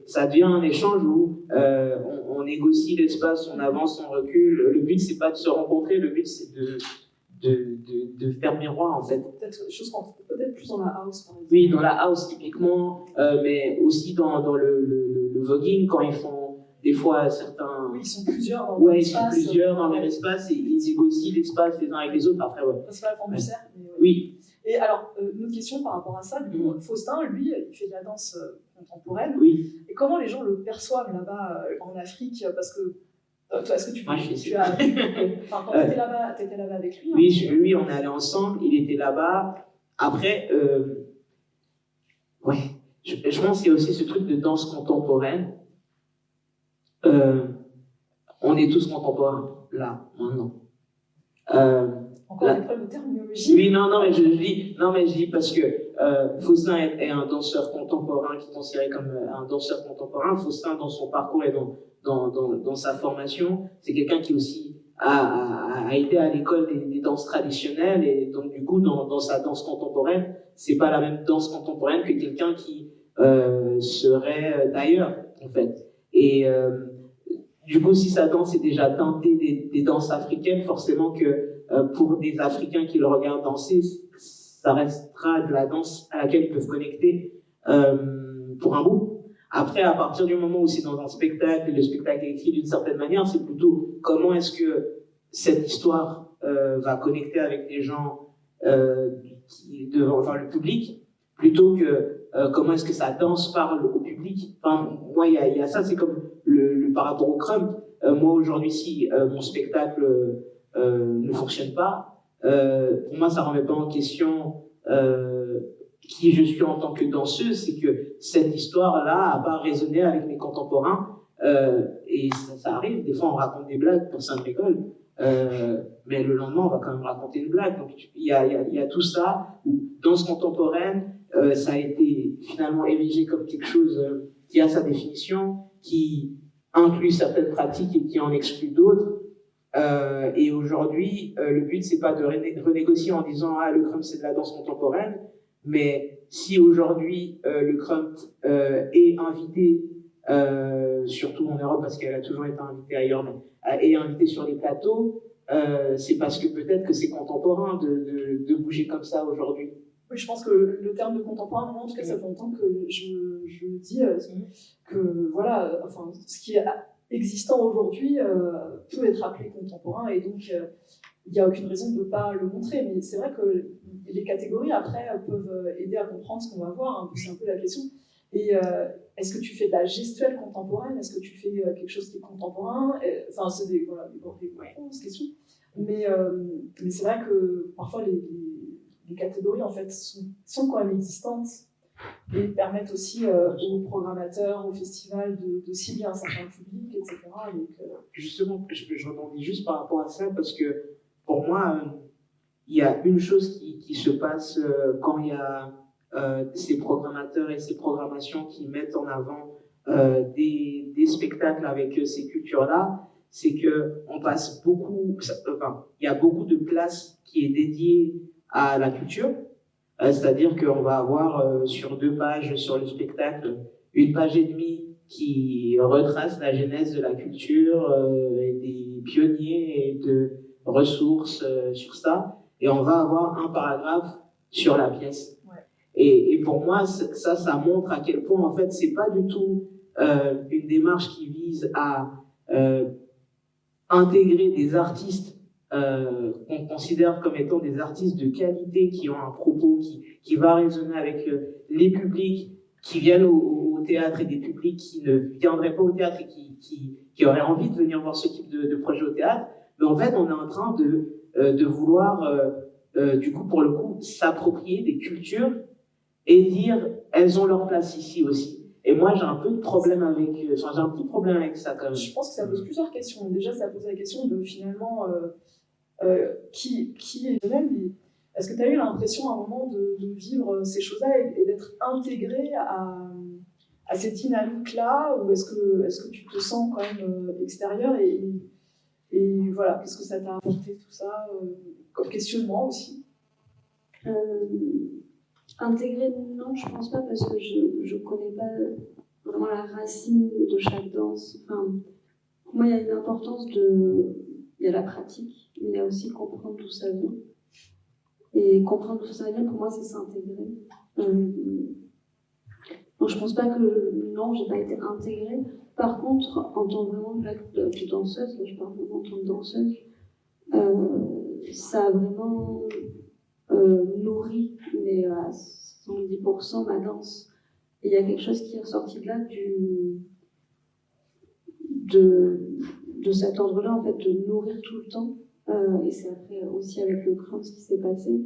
Ça devient un échange où on négocie l'espace, on avance, on recule. Le but, c'est pas de se rencontrer, le but, c'est de faire miroir, en fait. Peut-être plus dans la house, par exemple. Oui, dans la house, typiquement, mais aussi dans le voguing, quand ils font des fois certains... Oui, ils sont plusieurs dans ouais, l'espace. Ils sont plusieurs dans le même espace, et ils négocient l'espace les uns avec les autres. Après, ouais. C'est pas la forme du cercle, mais ouais. Oui. Et alors, une autre question par rapport à ça, du coup, Faustin, lui, il fait de la danse contemporaine. Oui. Et comment les gens le perçoivent là-bas en Afrique? Parce que toi, est-ce que tu as... Enfin, quand tu étais là-bas avec lui? Oui, lui, on est allé ensemble, il était là-bas. Après, ouais, je pense qu'il y a aussi ce truc de danse contemporaine. On est tous contemporains, là, maintenant. Encore des problèmes de terminologie. Oui, non, mais je dis parce que Faustin est un danseur contemporain qui est considéré comme un danseur contemporain. Faustin, dans son parcours et dans sa formation, c'est quelqu'un qui aussi a été à l'école des danses traditionnelles, et donc du coup, dans sa danse contemporaine, c'est pas la même danse contemporaine que quelqu'un qui serait d'ailleurs, en fait. Et du coup, si sa danse est déjà teintée des danses africaines, forcément que pour des Africains qui le regardent danser, ça restera de la danse à laquelle ils peuvent connecter pour un bout. Après, à partir du moment où c'est dans un spectacle, et le spectacle est écrit d'une certaine manière, c'est plutôt comment est-ce que cette histoire va connecter avec les gens le public, plutôt que comment est-ce que sa danse parle au public. Enfin, moi, il y a ça, c'est comme par rapport au crump. Moi, aujourd'hui, si mon spectacle ne fonctionne pas, pour moi, ça ne remet pas en question qui je suis en tant que danseuse. C'est que cette histoire-là n'a pas résonné avec mes contemporains, et ça arrive. Des fois, on raconte des blagues, personne ne rigole, mais le lendemain, on va quand même raconter une blague. Donc, il y a tout ça. Danse contemporaine, ça a été finalement érigé comme quelque chose qui a sa définition, qui inclut certaines pratiques et qui en exclut d'autres. Et aujourd'hui, le but, c'est pas de renégocier en disant « Ah, le crump, c'est de la danse contemporaine », mais si aujourd'hui, le crump est invité, surtout en Europe, parce qu'elle a toujours été invitée ailleurs, mais est invitée sur les plateaux, c'est parce que peut-être que c'est contemporain de bouger comme ça aujourd'hui. Oui, je pense que le terme de contemporain, en tout cas, ça fait longtemps que je dis que voilà, enfin, ce qui est existant aujourd'hui peut être appelé contemporain, et donc il n'y a aucune raison de ne pas le montrer. Mais c'est vrai que les catégories après peuvent aider à comprendre ce qu'on va voir, hein, c'est un peu la question. Et est-ce que tu fais de la gestuelle contemporaine? Est-ce que tu fais quelque chose qui est contemporain? Enfin, c'est des grosses questions. Mais c'est vrai que parfois les catégories en fait sont quand même existantes et permettent aussi aux programmateurs, aux festivals de cibler un certain public, etc. Donc, justement, je rebondis juste par rapport à ça, parce que pour moi, il y a une chose qui se passe quand il y a ces programmateurs et ces programmations qui mettent en avant des spectacles avec ces cultures-là, c'est que on passe beaucoup, enfin, il y a beaucoup de place qui est dédiée à la culture. C'est-à-dire qu'on va avoir sur 2 pages sur le spectacle, 1 page et demie qui retrace la genèse de la culture et des pionniers et de ressources sur ça. Et on va avoir un paragraphe sur la pièce. Ouais. Et pour moi, ça montre à quel point, en fait, c'est pas du tout une démarche qui vise à intégrer des artistes qu'on considère comme étant des artistes de qualité, qui ont un propos qui va résonner avec les publics qui viennent au théâtre et des publics qui ne viendraient pas au théâtre et qui auraient envie de venir voir ce type de projet au théâtre. Mais en fait, on est en train de vouloir, du coup, pour le coup, s'approprier des cultures et dire elles ont leur place ici aussi. Et moi, j'ai un peu de problème avec, enfin, j'ai un petit problème avec ça quand même. Je pense que ça pose plusieurs questions. Déjà, ça pose la question de finalement qui est le même. Est-ce que tu as eu l'impression à un moment de vivre ces choses-là et d'être intégré à cette dynamique-là, ou est-ce que tu te sens quand même extérieur et voilà, qu'est-ce que ça t'a apporté tout ça comme questionnement aussi? Intégrer, non, je pense pas, parce que je connais pas vraiment la racine de chaque danse. Enfin, pour moi, il y a une importance il y a la pratique, mais il y a aussi comprendre d'où ça vient. Et comprendre d'où ça vient, pour moi, c'est s'intégrer. Donc, je pense pas que, non, j'ai pas été intégrée. Par contre, en tant vraiment de danseuse, là, je parle vraiment en tant que danseuse, ça a vraiment nourri, mais à 110% ma danse. Et il y a quelque chose qui est ressorti de là, de cet ordre-là, en fait, de nourrir tout le temps. Et c'est après aussi avec le crâne ce qui s'est passé.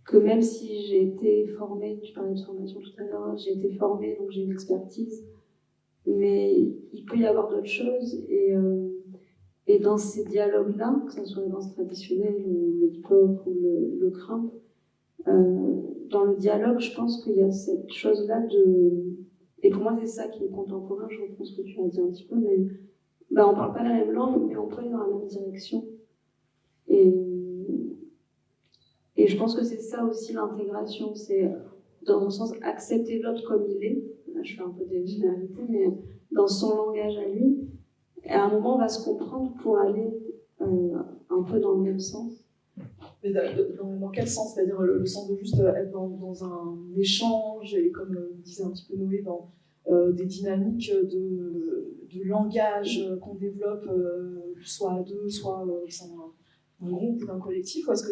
Que même si j'ai été formée, tu parlais de formation tout à l'heure, j'ai été formée, donc j'ai une expertise, mais il peut y avoir d'autres choses. Et dans ces dialogues-là, que ce soit la danse traditionnelle ou le hip-hop ou le crump, dans le dialogue, je pense qu'il y a cette chose-là et pour moi, c'est ça qui est contemporain, je reprends ce que tu as dit un petit peu, mais on ne parle pas la même langue, mais on peut aller dans la même direction. Et je pense que c'est ça aussi l'intégration, c'est dans un sens accepter l'autre comme il est. Là, je fais un peu des généralités, mais dans son langage à lui. Et à un moment, on va se comprendre pour aller un peu dans le même sens. Mais dans quel sens? C'est-à-dire le sens de juste être dans un échange, et comme disait un petit peu Noé, dans des dynamiques de langage qu'on développe, soit à deux, soit au sein d'un groupe ou d'un collectif, ou est-ce que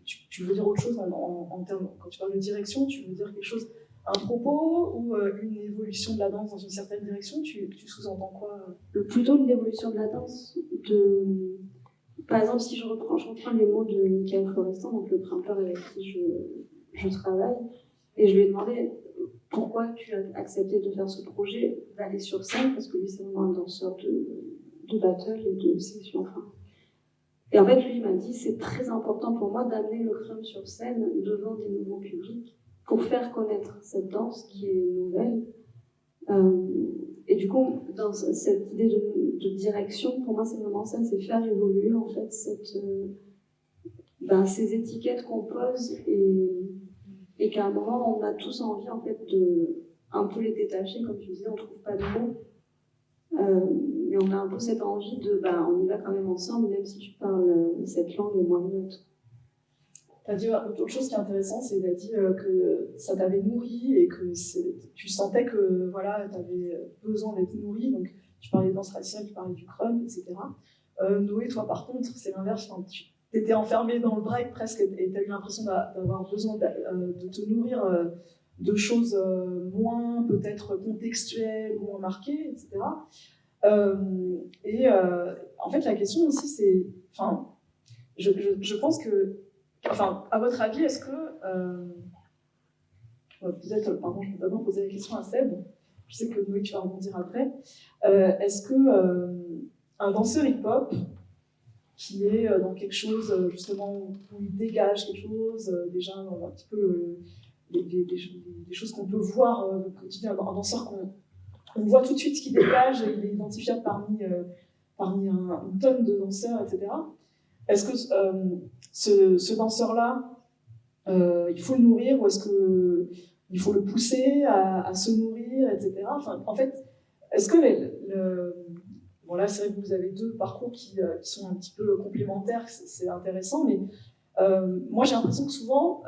tu veux dire autre chose en termes, quand tu parles de direction, tu veux dire quelque chose, un propos ou une évolution de la danse dans une certaine direction? Tu sous-entends quoi? Plutôt une évolution de la danse. Par exemple, si je reprends les mots de Michael Florestan, donc le grimpeur avec qui je travaille, et je lui ai demandé pourquoi tu as accepté de faire ce projet, d'aller sur scène, parce que lui c'est vraiment un danseur de battle et de session. Enfin. Et en fait, lui il m'a dit c'est très important pour moi d'amener le crump sur scène devant des nouveaux publics pour faire connaître cette danse qui est nouvelle. Et du coup, dans cette idée de direction, pour moi, c'est vraiment ça, c'est faire évoluer en fait ces étiquettes qu'on pose et qu'à un moment, on a tous envie en fait de un peu les détacher, comme tu disais, on trouve pas de mots, mais on a un peu cette envie on y va quand même ensemble, même si tu parles cette langue et moi une autre. Tu as dit autre chose qui est intéressant, c'est que tu as dit que ça t'avait nourri et que tu sentais que voilà, tu avais besoin d'être nourri. Donc, tu parlais de danse traditionnelle, tu parlais du crump, etc. Noé, toi, par contre, c'est l'inverse. Enfin, tu étais enfermé dans le break presque et tu as eu l'impression d'avoir besoin de te nourrir de choses moins peut-être contextuelles, moins marquées, etc. En fait, la question aussi, c'est... Enfin, je pense que... Enfin, à votre avis, est-ce que... peut-être, pardon, je vais d'abord poser la question à Seb. Je sais que Noé, tu vas rebondir après. Est-ce que un danseur hip-hop qui est dans quelque chose, justement, où il dégage quelque chose, déjà un petit peu des choses qu'on peut voir au quotidien. Un danseur on voit tout de suite ce qu'il dégage, il est identifiable parmi une tonne de danseurs, etc. Est-ce que ce danseur-là, il faut le nourrir ou est-ce qu'il faut le pousser à se nourrir, etc. Enfin, en fait, est-ce que bon là, c'est vrai que vous avez deux parcours qui sont un petit peu complémentaires, c'est intéressant, mais moi j'ai l'impression que souvent,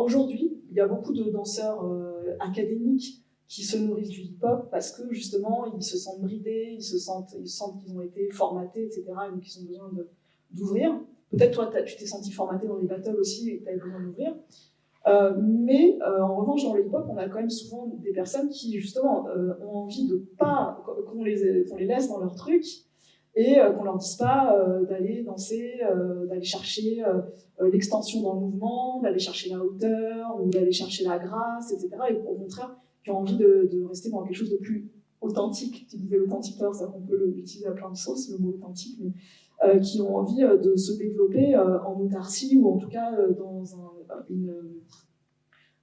aujourd'hui, il y a beaucoup de danseurs académiques qui se nourrissent du hip-hop parce que justement ils se sentent bridés, ils sentent qu'ils ont été formatés, etc. et donc ils ont besoin d'ouvrir. Peut-être toi tu t'es senti formaté dans les battles aussi et que tu as besoin d'ouvrir. Mais en revanche dans le hip-hop on a quand même souvent des personnes qui justement ont envie de pas qu'on les laisse dans leur truc et qu'on leur dise pas d'aller danser, d'aller chercher l'extension dans le mouvement, d'aller chercher la hauteur ou d'aller chercher la grâce, etc. Et au contraire qui ont envie de rester dans quelque chose de plus authentique. Tu disais authentique, ça qu'on peut l'utiliser à plein de sauces, le mot authentique, mais qui ont envie de se développer en autarcie ou en tout cas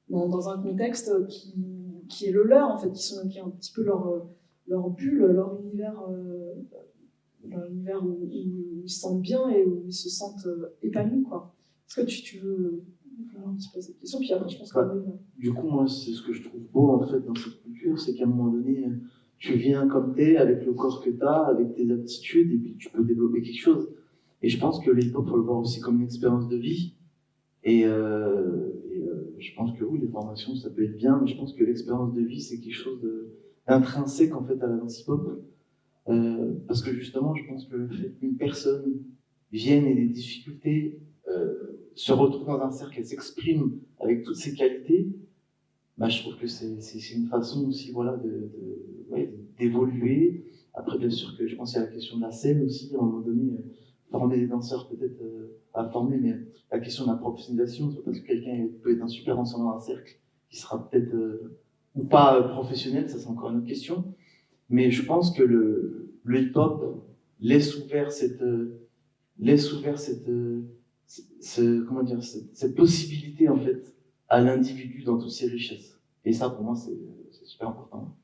dans un contexte qui est le leur, en fait, qui est un petit peu leur bulle, leur univers où ils se sentent bien et où ils se sentent épanouis, quoi. Est-ce que tu veux un petit peu cette question, puis après je pense qu'on arrive. Du coup, moi, c'est ce que je trouve beau en fait dans cette culture, c'est qu'à un moment donné, tu viens comme t'es, avec le corps que t'as, avec tes aptitudes, et puis tu peux développer quelque chose. Et je pense que le hip-hop, faut le voir aussi comme une expérience de vie. Et je pense que oui, les formations, ça peut être bien, mais je pense que l'expérience de vie, c'est quelque chose d'intrinsèque en fait à la danse hip-hop. Parce que justement, je pense que le fait qu'une personne vienne et des difficultés, se retrouve dans un cercle et s'exprime avec toutes ses qualités, bah, je trouve que c'est une façon aussi voilà, d'évoluer. Après, bien sûr que je pense qu'il y a la question de la scène aussi, à un moment donné, former des danseurs peut-être à former, mais la question de la professionnalisation, c'est parce que quelqu'un peut être un super danseur dans un cercle, qui sera peut-être ou pas professionnel, ça c'est encore une autre question. Mais je pense que le hip-hop laisse ouvert cette possibilité en fait à l'individu dans toutes ses richesses. Et ça, pour moi, c'est super important.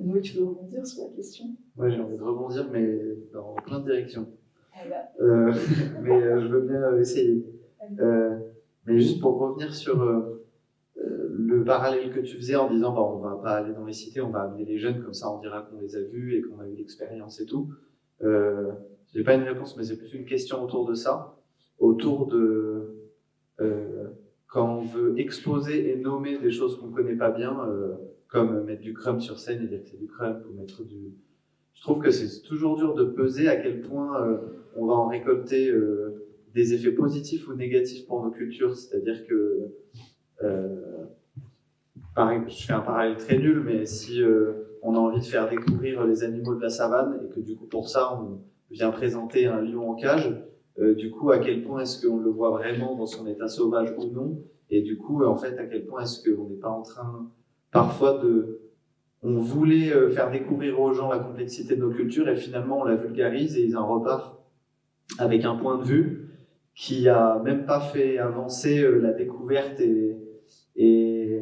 Noé, tu veux rebondir sur la question? Ouais, j'ai envie de rebondir, mais dans plein de directions. Bah. Mais je veux bien essayer. Mais juste pour revenir sur le parallèle que tu faisais en disant on va pas aller dans les cités, on va amener les jeunes, comme ça on dira qu'on les a vus et qu'on a eu l'expérience et tout. J'ai pas une réponse, mais c'est plus une question autour de ça, autour de quand on veut exposer et nommer des choses qu'on connaît pas bien, comme mettre du crump sur scène et dire que c'est du crump, ou mettre du... Je trouve que c'est toujours dur de peser à quel point on va en récolter des effets positifs ou négatifs pour nos cultures. C'est-à-dire que, je fais un parallèle très nul, mais si on a envie de faire découvrir les animaux de la savane et que du coup pour ça on vient présenter un lion en cage, du coup à quel point est-ce qu'on le voit vraiment dans son état sauvage ou non, et du coup en fait à quel point est-ce qu'on n'est pas en train parfois on voulait faire découvrir aux gens la complexité de nos cultures et finalement on la vulgarise et ils en repartent avec un point de vue qui a même pas fait avancer la découverte et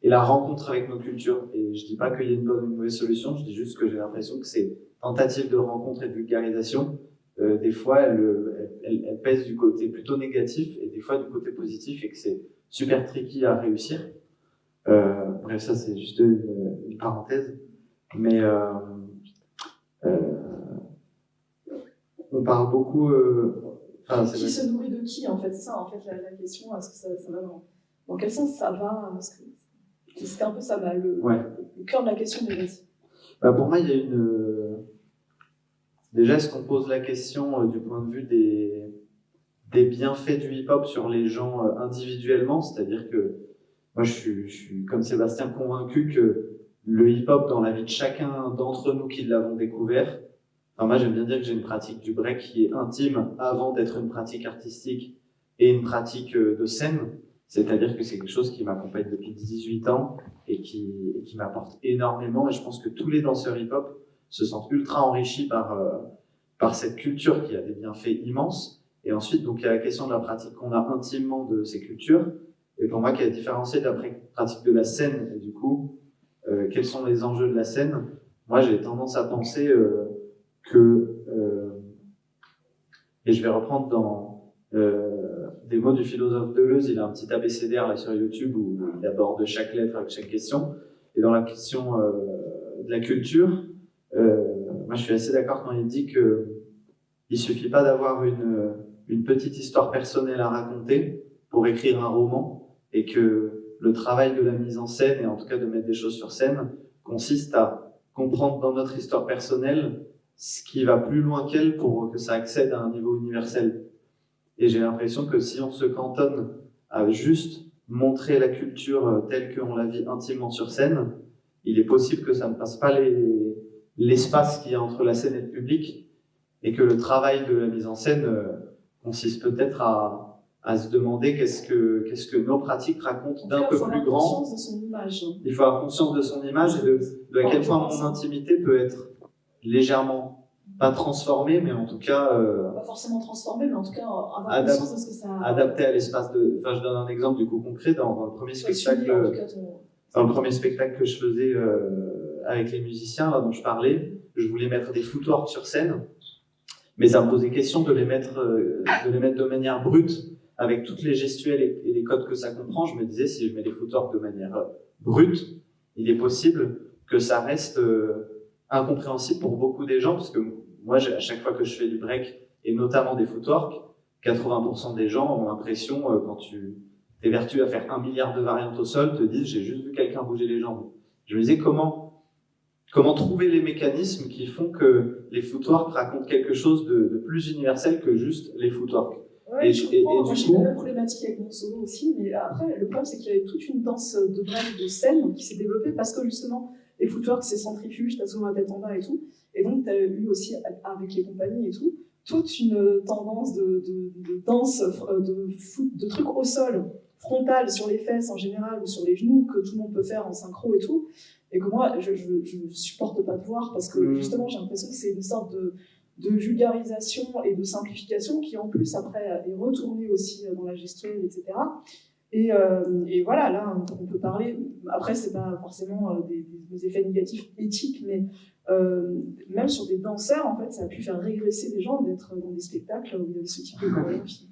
la rencontre avec nos cultures. Et je dis pas qu'il y a une bonne ou une mauvaise solution, je dis juste que j'ai l'impression que ces tentatives de rencontre et de vulgarisation, des fois elles pèsent du côté plutôt négatif et des fois du côté positif, et que c'est super tricky à réussir. Bref, ça c'est juste une parenthèse, mais on parle beaucoup. Qui se nourrit de qui, en fait? C'est ça, en fait, la question. Est-ce que ça va dans quel sens ça va? C'était un peu ça, le cœur de la question de Vas-y. Pour moi, il y a déjà, est-ce qu'on pose la question du point de vue des bienfaits du hip-hop sur les gens individuellement? C'est-à-dire que moi, je suis comme Sébastien convaincu que le hip-hop dans la vie de chacun d'entre nous qui l'avons découvert, moi, j'aime bien dire que j'ai une pratique du break qui est intime avant d'être une pratique artistique et une pratique de scène. C'est-à-dire que c'est quelque chose qui m'accompagne depuis 18 ans et qui m'apporte énormément. Et je pense que tous les danseurs hip-hop se sentent ultra enrichis par cette culture qui a des bienfaits immenses. Et ensuite, donc, il y a la question de la pratique qu'on a intimement de ces cultures. Et pour moi, qui est différencié de la pratique de la scène, et du coup, quels sont les enjeux de la scène? Moi, j'ai tendance à penser et je vais reprendre dans des mots du philosophe Deleuze, il a un petit abécédaire là sur YouTube où il aborde chaque lettre avec chaque question. Et dans la question de la culture, moi je suis assez d'accord quand il dit que il suffit pas d'avoir une petite histoire personnelle à raconter pour écrire un roman, et que le travail de la mise en scène, et en tout cas de mettre des choses sur scène, consiste à comprendre dans notre histoire personnelle ce qui va plus loin qu'elle pour que ça accède à un niveau universel. Et j'ai l'impression que si on se cantonne à juste montrer la culture telle qu'on la vit intimement sur scène, il est possible que ça ne passe pas l'espace qu'il y a entre la scène et le public, et que le travail de la mise en scène consiste peut-être à se demander qu'est-ce que nos pratiques racontent d'un peu plus grand. Il faut avoir conscience de son image et de à quel point mon intimité peut être légèrement, pas transformée, mais en tout cas pas forcément transformée, mais en tout cas avoir conscience de ce que ça adapté à l'espace de. Enfin, je donne un exemple du coup concret dans le premier spectacle. Dans le premier spectacle que je faisais avec les musiciens là dont je parlais, je voulais mettre des footworks sur scène, mais ça me posait question de les mettre de manière brute, avec toutes les gestuelles et les codes que ça comprend. Je me disais, si je mets les footworks de manière brute, il est possible que ça reste incompréhensible pour beaucoup des gens, parce que moi, à chaque fois que je fais du break, et notamment des footworks, 80% des gens ont l'impression, quand tu t'évertues à faire 1 milliard de variantes au sol, te disent, j'ai juste vu quelqu'un bouger les jambes. Je me disais, comment trouver les mécanismes qui font que les footworks racontent quelque chose de plus universel que juste les footworks. Ouais, moi j'ai la même problématique avec mon solo aussi, mais après le problème c'est qu'il y avait toute une danse de break de scène qui s'est développée parce que justement les footworks c'est centrifuge, t'as souvent la tête en bas et tout, et donc t'as eu aussi avec les compagnies et tout toute une tendance de danse, de trucs au sol, frontal sur les fesses en général ou sur les genoux que tout le monde peut faire en synchro et tout, et que moi je supporte pas de voir parce que justement j'ai l'impression que c'est une sorte de vulgarisation et de simplification qui en plus après est retournée aussi dans la gestuelle, etc. Et voilà, là on peut parler, après c'est pas forcément des effets négatifs éthiques, mais même sur des danseurs en fait ça a pu faire régresser des gens d'être dans des spectacles où il y avait ce type de chorégraphie.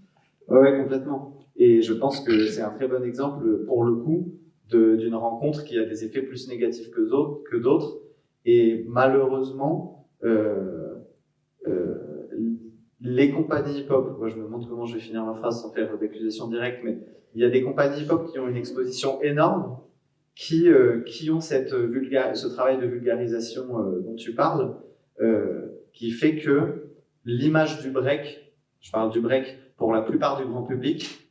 Ouais, complètement. Et je pense que c'est un très bon exemple pour le coup d'une rencontre qui a des effets plus négatifs que d'autres. Et malheureusement, les compagnies hip-hop, moi je me demande comment je vais finir ma phrase sans faire d'accusation directe, mais il y a des compagnies hip-hop qui ont une exposition énorme, qui ont ce travail de vulgarisation dont tu parles, qui fait que l'image du break, je parle du break pour la plupart du grand public,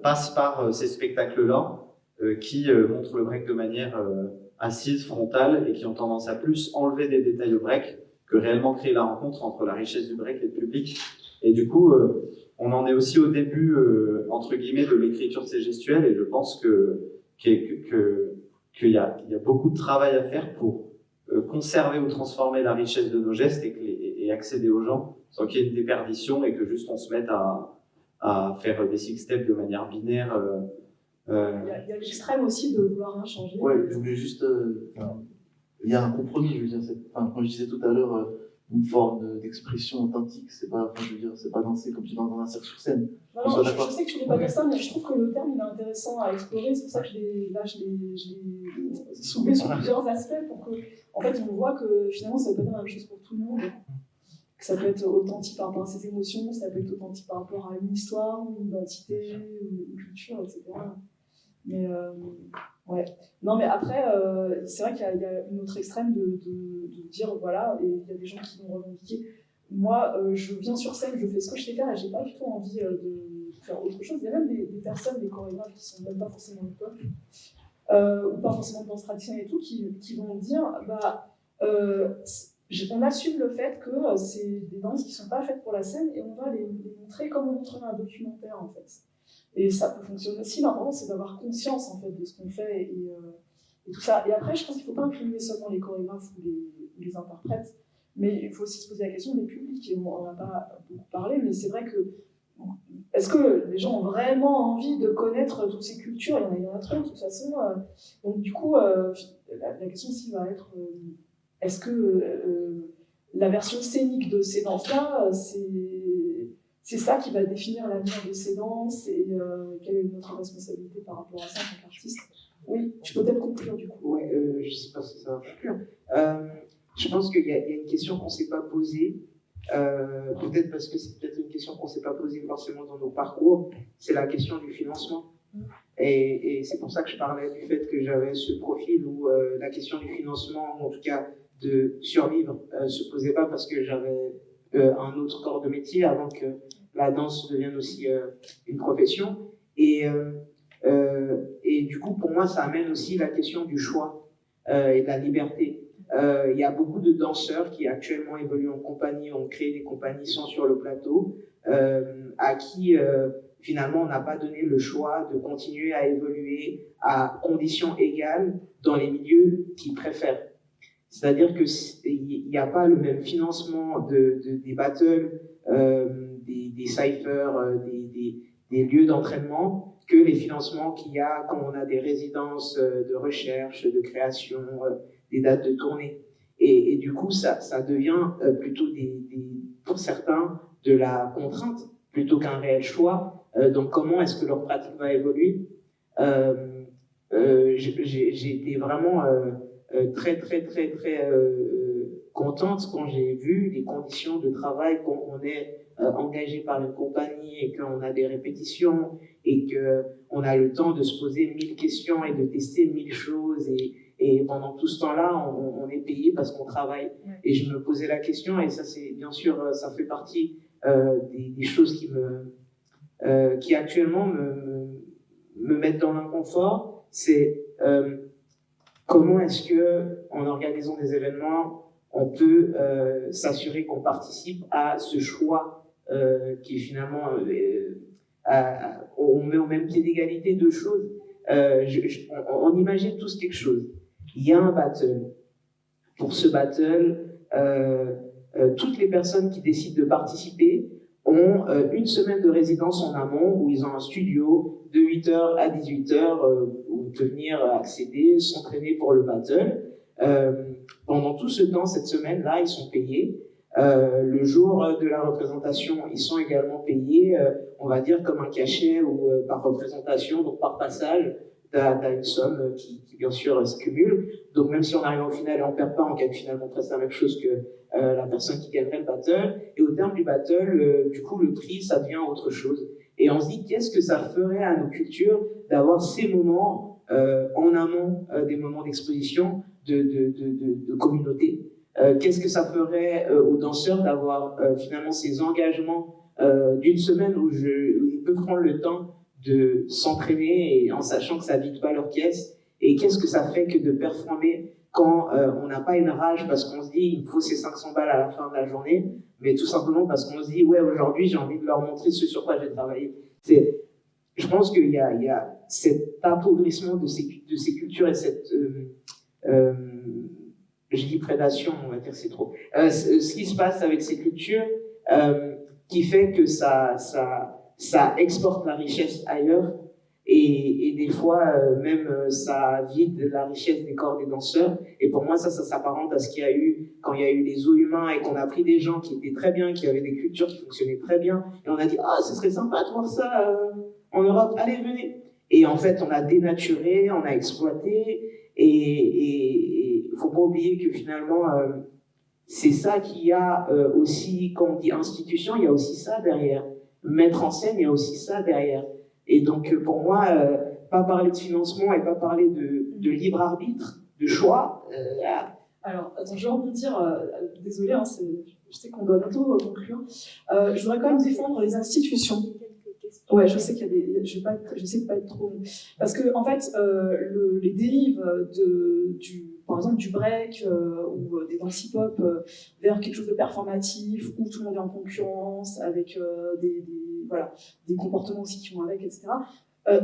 passe par ces spectacles-là qui montrent le break de manière assise, frontale, et qui ont tendance à plus enlever des détails au break que réellement créer la rencontre entre la richesse du break et le public. Et du coup, on en est aussi au début, entre guillemets, de l'écriture de ces gestuels, et je pense qu'il y a beaucoup de travail à faire pour conserver ou transformer la richesse de nos gestes et accéder aux gens sans qu'il y ait une déperdition et que juste on se mette à faire des six-steps de manière binaire. Il y a l'extrême aussi de vouloir rien changer. Ouais, je voulais juste... il y a un compromis, je veux dire. Comme je disais tout à l'heure, une forme d'expression authentique, c'est pas danser comme tu danses dans un cercle sur scène. Non, je sais que tu voulais pas dire ça, mais je trouve que le terme il est intéressant à explorer. C'est pour ça que je l'ai soulevé sur plusieurs aspects pour que, en fait, on voit que finalement ça peut pas dire la même chose pour tout le monde. Que ça peut être authentique par rapport à ses émotions, ça peut être authentique par rapport à une histoire, une identité, une culture, etc. Mais ouais. Non, mais après, c'est vrai qu'il y a une autre extrême de dire voilà, et il y a des gens qui vont revendiquer. Moi, je viens sur scène, je fais ce que je sais faire et j'ai pas du tout envie de faire autre chose. Il y a même des personnes, des chorégraphes qui sont même pas forcément hip-hop, ou pas forcément de danse traditionnelle et tout, qui vont dire on assume le fait que c'est des danses qui sont pas faites pour la scène et on va les montrer comme on montrerait un documentaire en fait. Et ça peut fonctionner aussi. L'important c'est d'avoir conscience en fait de ce qu'on fait et tout ça. Et après, je pense qu'il ne faut pas incriminer seulement les chorégraphes ou les interprètes, mais il faut aussi se poser la question des publics. Et on n'en a pas beaucoup parlé, mais c'est vrai que est-ce que les gens ont vraiment envie de connaître toutes ces cultures? Il y en a trop, de toute façon. Donc, du coup, la question aussi va être est-ce que la version scénique de ces danses-là, c'est ça qui va définir l'avenir de ces danses et quelle est notre responsabilité par rapport à ça en tant qu'artiste? Oui, tu peux peut-être conclure du coup. Ouais, je sais pas si ça va conclure. Je pense qu'il y a une question qu'on s'est pas posée. Peut-être parce que c'est peut-être une question qu'on ne s'est pas posée forcément dans nos parcours, c'est la question du financement. Et c'est pour ça que je parlais du fait que j'avais ce profil où la question du financement, ou en tout cas de survivre, se posait pas parce que j'avais un autre corps de métier avant que la danse devienne aussi une profession. Et du coup, pour moi, ça amène aussi la question du choix et de la liberté. Il y a beaucoup de danseurs qui actuellement évoluent en compagnie, ont créé des compagnies, sont sur le plateau, à qui finalement on n'a pas donné le choix de continuer à évoluer à conditions égales dans les milieux qu'ils préfèrent. C'est-à-dire qu'il n'y a pas le même financement des battles, des cyphers, des lieux d'entraînement que les financements qu'il y a quand on a des résidences de recherche, de création, des dates de tournée. Et du coup, ça devient plutôt pour certains de la contrainte plutôt qu'un réel choix. Donc, comment est-ce que leur pratique va évoluer? J'ai été vraiment très contente quand j'ai vu les conditions de travail, quand on est engagé par une compagnie et qu'on a des répétitions et qu'on a le temps de se poser 1000 questions et de tester 1000 choses et pendant tout ce temps-là, on est payé parce qu'on travaille. Et je me posais la question, et ça, c'est bien sûr, ça fait partie des choses qui actuellement me mettent dans l'inconfort. C'est comment est-ce que, en organisant des événements, on peut s'assurer qu'on participe à ce choix qui finalement, on met au même pied d'égalité deux choses. On imagine tous quelque chose. Il y a un battle. Pour ce battle, toutes les personnes qui décident de participer ont une semaine de résidence en amont où ils ont un studio de 8h à 18h où ils peuvent venir accéder, s'entraîner pour le battle. Pendant tout ce temps, cette semaine-là, ils sont payés. Le jour de la représentation, ils sont également payés, on va dire comme un cachet ou par représentation, donc par passage. T'as une somme qui bien sûr se cumule. Donc même si on arrive au final et on perd pas, on gagne finalement presque la même chose que la personne qui gagnerait le battle. Et au terme du battle, du coup le prix ça devient autre chose. Et on se dit qu'est-ce que ça ferait à nos cultures d'avoir ces moments en amont des moments d'exposition de communauté. Qu'est-ce que ça ferait aux danseurs d'avoir finalement ces engagements d'une semaine où ils peuvent prendre le temps de s'entraîner et en sachant que ça vide pas leur pièce. Et qu'est-ce que ça fait que de performer quand on n'a pas une rage parce qu'on se dit il me faut ces 500 balles à la fin de la journée, mais tout simplement parce qu'on se dit ouais aujourd'hui j'ai envie de leur montrer ce sur quoi j'ai travaillé. Je pense qu'il y a cet appauvrissement de ces cultures et cette je dis prédation, on va dire c'est trop. Ce qui se passe avec ces cultures qui fait que ça exporte la richesse ailleurs et des fois même ça vide la richesse des corps des danseurs. Et pour moi ça s'apparente à ce qu'il y a eu quand il y a eu les zoos humains et qu'on a pris des gens qui étaient très bien, qui avaient des cultures qui fonctionnaient très bien et on a dit ah ce serait sympa de voir ça en Europe, allez venez. Et en fait on a dénaturé, on a exploité et il faut pas oublier que finalement c'est ça qu'il y a aussi, quand on dit institution, il y a aussi ça derrière. Mettre en scène, il y a aussi ça derrière. Et donc, pour moi, pas parler de financement et pas parler de libre arbitre, de choix. Alors, attends, je vais rebondir. Désolée, hein, je sais qu'on doit bientôt conclure. Je voudrais quand même défendre les institutions. Ouais, je sais qu'il y a des. J'essaie de pas être trop. Parce que, en fait, les dérives par exemple, du break ou des danses hip-hop vers quelque chose de performatif où tout le monde est en concurrence avec des comportements aussi qui vont avec, etc.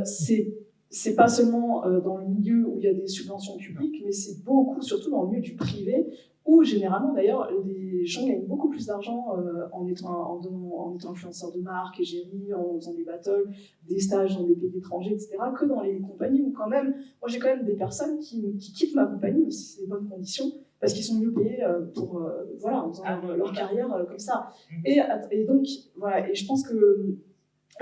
C'est pas seulement dans le milieu où il y a des subventions publiques, mais c'est beaucoup, surtout dans le milieu du privé, où généralement d'ailleurs les gens gagnent beaucoup plus d'argent en étant influenceurs de marque, égérie, en faisant des battles, des stages dans des pays étrangers, etc., que dans les compagnies où quand même, moi j'ai quand même des personnes qui quittent ma compagnie, même si c'est des bonnes conditions, parce qu'ils sont mieux payés voilà, en faisant leur carrière comme ça. Et donc, voilà, et je pense que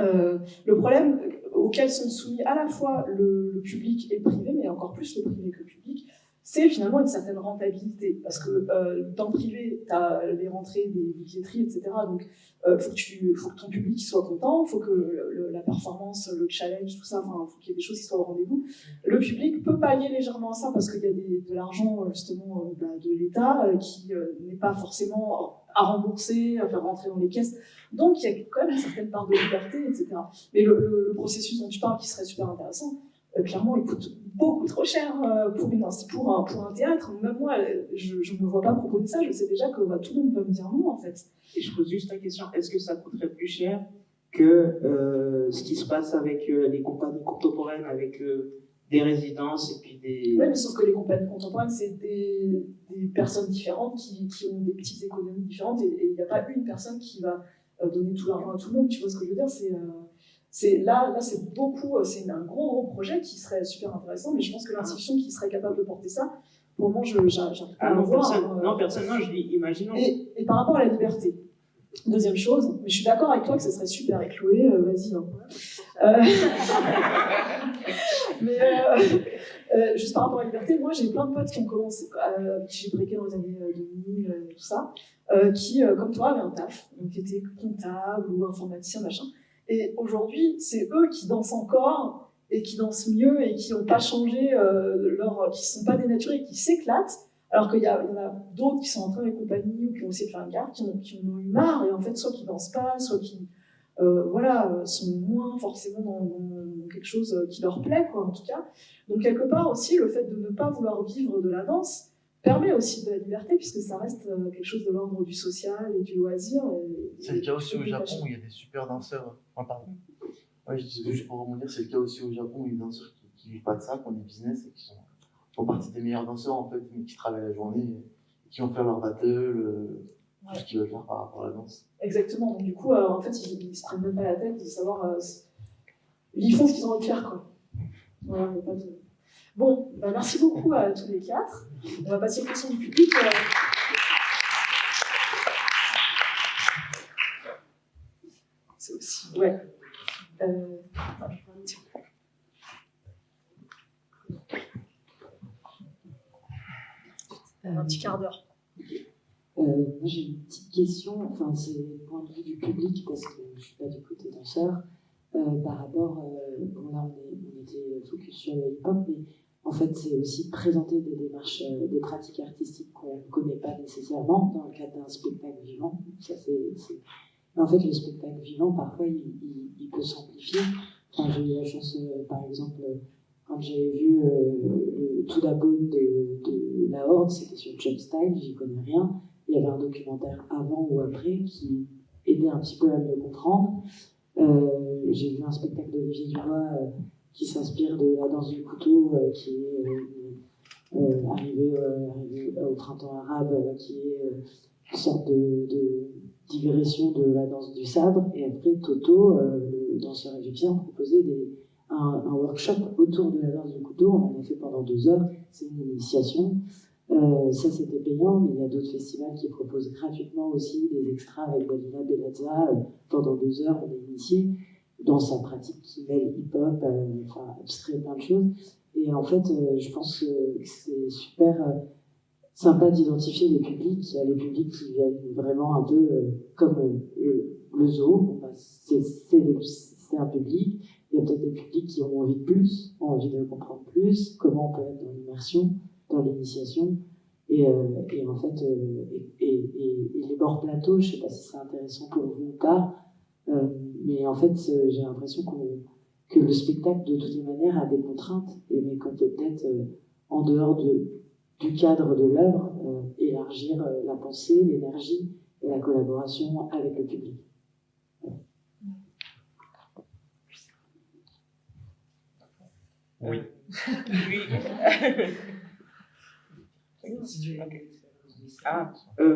le problème auquel sont soumis à la fois le public et le privé, mais encore plus le privé que le public, c'est finalement une certaine rentabilité. Parce que dans le privé, tu as les rentrées des billetteries, etc. Donc, faut que ton public soit content, il faut que la performance, le challenge, tout ça, il faut qu'il y ait des choses qui soient au rendez-vous. Le public peut pallier légèrement à ça parce qu'il y a de l'argent, justement, de l'État qui n'est pas forcément à rembourser, à faire rentrer dans les caisses. Donc, il y a quand même une certaine part de liberté, etc. Mais le processus dont tu parles, qui serait super intéressant, clairement, il coûte beaucoup trop cher pour un théâtre. Même moi, je ne me vois pas proposer ça. Je sais déjà que tout le monde va me dire non, en fait. Et je pose juste la question, est-ce que ça coûterait plus cher que ce qui se passe avec les compagnies contemporaines, avec des résidences et puis des... Oui, mais sauf que les compagnies contemporaines, c'est des personnes différentes qui ont des petites économies différentes et il n'y a pas une personne qui va donner tout l'argent à tout le monde. Tu vois ce que je veux dire? Là, c'est beaucoup, c'est un gros projet qui serait super intéressant, mais je pense que l'institution qui serait capable de porter ça, pour le moment, j'arrive pas à le voir. Non, personnellement, je dis, imaginons. Et par rapport à la liberté, deuxième chose, mais je suis d'accord avec toi que ce serait super, et Chloé, vas-y. Hein. Juste par rapport à la liberté, moi j'ai plein de potes qui ont commencé, qui j'ai breaké dans les années 2000, tout ça, qui, comme toi, avaient un taf, donc qui étaient comptables ou informaticiens, machin. Et aujourd'hui, c'est eux qui dansent encore et qui dansent mieux et qui n'ont pas changé qui ne sont pas dénaturés, qui s'éclatent, alors qu'il y en a d'autres qui sont en train de compagnie ou qui ont essayé de faire une carte, qui en ont eu marre et en fait, soit qui dansent pas, soit qui sont moins forcément dans quelque chose qui leur plaît, quoi, en tout cas. Donc, quelque part aussi, le fait de ne pas vouloir vivre de la danse permet aussi de la liberté, puisque ça reste quelque chose de l'ordre du social et du loisir. C'est le cas aussi au Japon où il y a des super danseurs. Pardon. Ouais, je disais juste pour rebondir, c'est le cas aussi au Japon où il y a des danseurs qui vivent pas de ça, qui ont des business et qui font partie des meilleurs danseurs en fait, mais qui travaillent la journée et qui vont faire leur battle, tout ce qu'ils veulent faire par rapport à la danse. Exactement. Donc, du coup, en fait, ils se prennent même pas la tête de savoir. Ils font ce qu'ils ont envie de faire, quoi. Voilà, il n'y a pas de. Bon, merci beaucoup à tous les quatre. On va passer aux questions du public. C'est aussi. Ouais. Un petit quart d'heure. Moi j'ai une petite question, enfin c'est le point de vue du public parce que je ne suis pas du côté danseur, par rapport, bon là on était focus sur le hip-hop, mais en fait c'est aussi présenter des démarches, des pratiques artistiques qu'on ne connaît pas nécessairement dans le cadre d'un spectacle vivant. Ça, mais en fait le spectacle vivant parfois il peut s'amplifier. Enfin, j'ai eu la chance par exemple quand j'ai vu le To Da Bone de La Horde, c'était sur Jump Style, j'y connais rien. Il y avait un documentaire avant ou après qui aidait un petit peu à mieux comprendre. J'ai vu un spectacle d'Olivier Dubois qui s'inspire de la danse du couteau, qui est arrivé au printemps arabe, qui est une sorte de digression de la danse du sabre. Et après, Toto, le danseur égyptien, proposait un workshop autour de la danse du couteau. On en a fait pendant 2 heures. C'est une initiation. Ça c'était payant, mais il y a d'autres festivals qui proposent gratuitement aussi des extras avec Davina Belazza. Pendant 2 heures, on est initié dans sa pratique qui mêle hip-hop, enfin abstrait, plein de choses. Et en fait, je pense que c'est super sympa d'identifier les publics. Il y a les publics qui viennent vraiment un peu comme le zoo. Enfin, c'est un public. Il y a peut-être des publics qui ont envie de plus, ont envie de comprendre plus, comment on peut être dans l'immersion, dans l'initiation, et en fait, les bords plateaux, je ne sais pas si c'est intéressant pour vous ou pas, mais en fait, j'ai l'impression que le spectacle, de toutes les manières, a des contraintes, mais qu'on peut peut-être, en dehors du cadre de l'œuvre, élargir la pensée, l'énergie et la collaboration avec le public. Oui. Oui.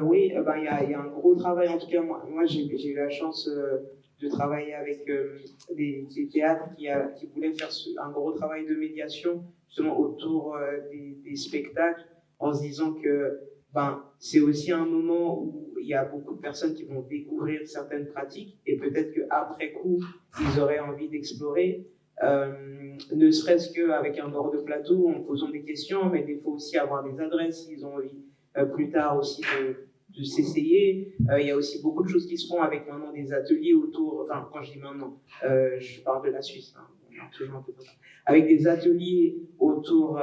Oui, il y a un gros travail. En tout cas, moi j'ai eu la chance de travailler avec des théâtres qui voulaient faire un gros travail de médiation justement autour des spectacles, en se disant que c'est aussi un moment où il y a beaucoup de personnes qui vont découvrir certaines pratiques et peut-être qu'après coup, ils auraient envie d'explorer, ne serait-ce qu'avec un bord de plateau, en posant des questions, mais il faut aussi avoir des adresses s'ils ont envie plus tard aussi de s'essayer. Il y a aussi beaucoup de choses qui se font avec maintenant des ateliers autour, enfin quand je dis maintenant, je parle de la Suisse, hein, on est toujours un peu comme ça, avec des ateliers autour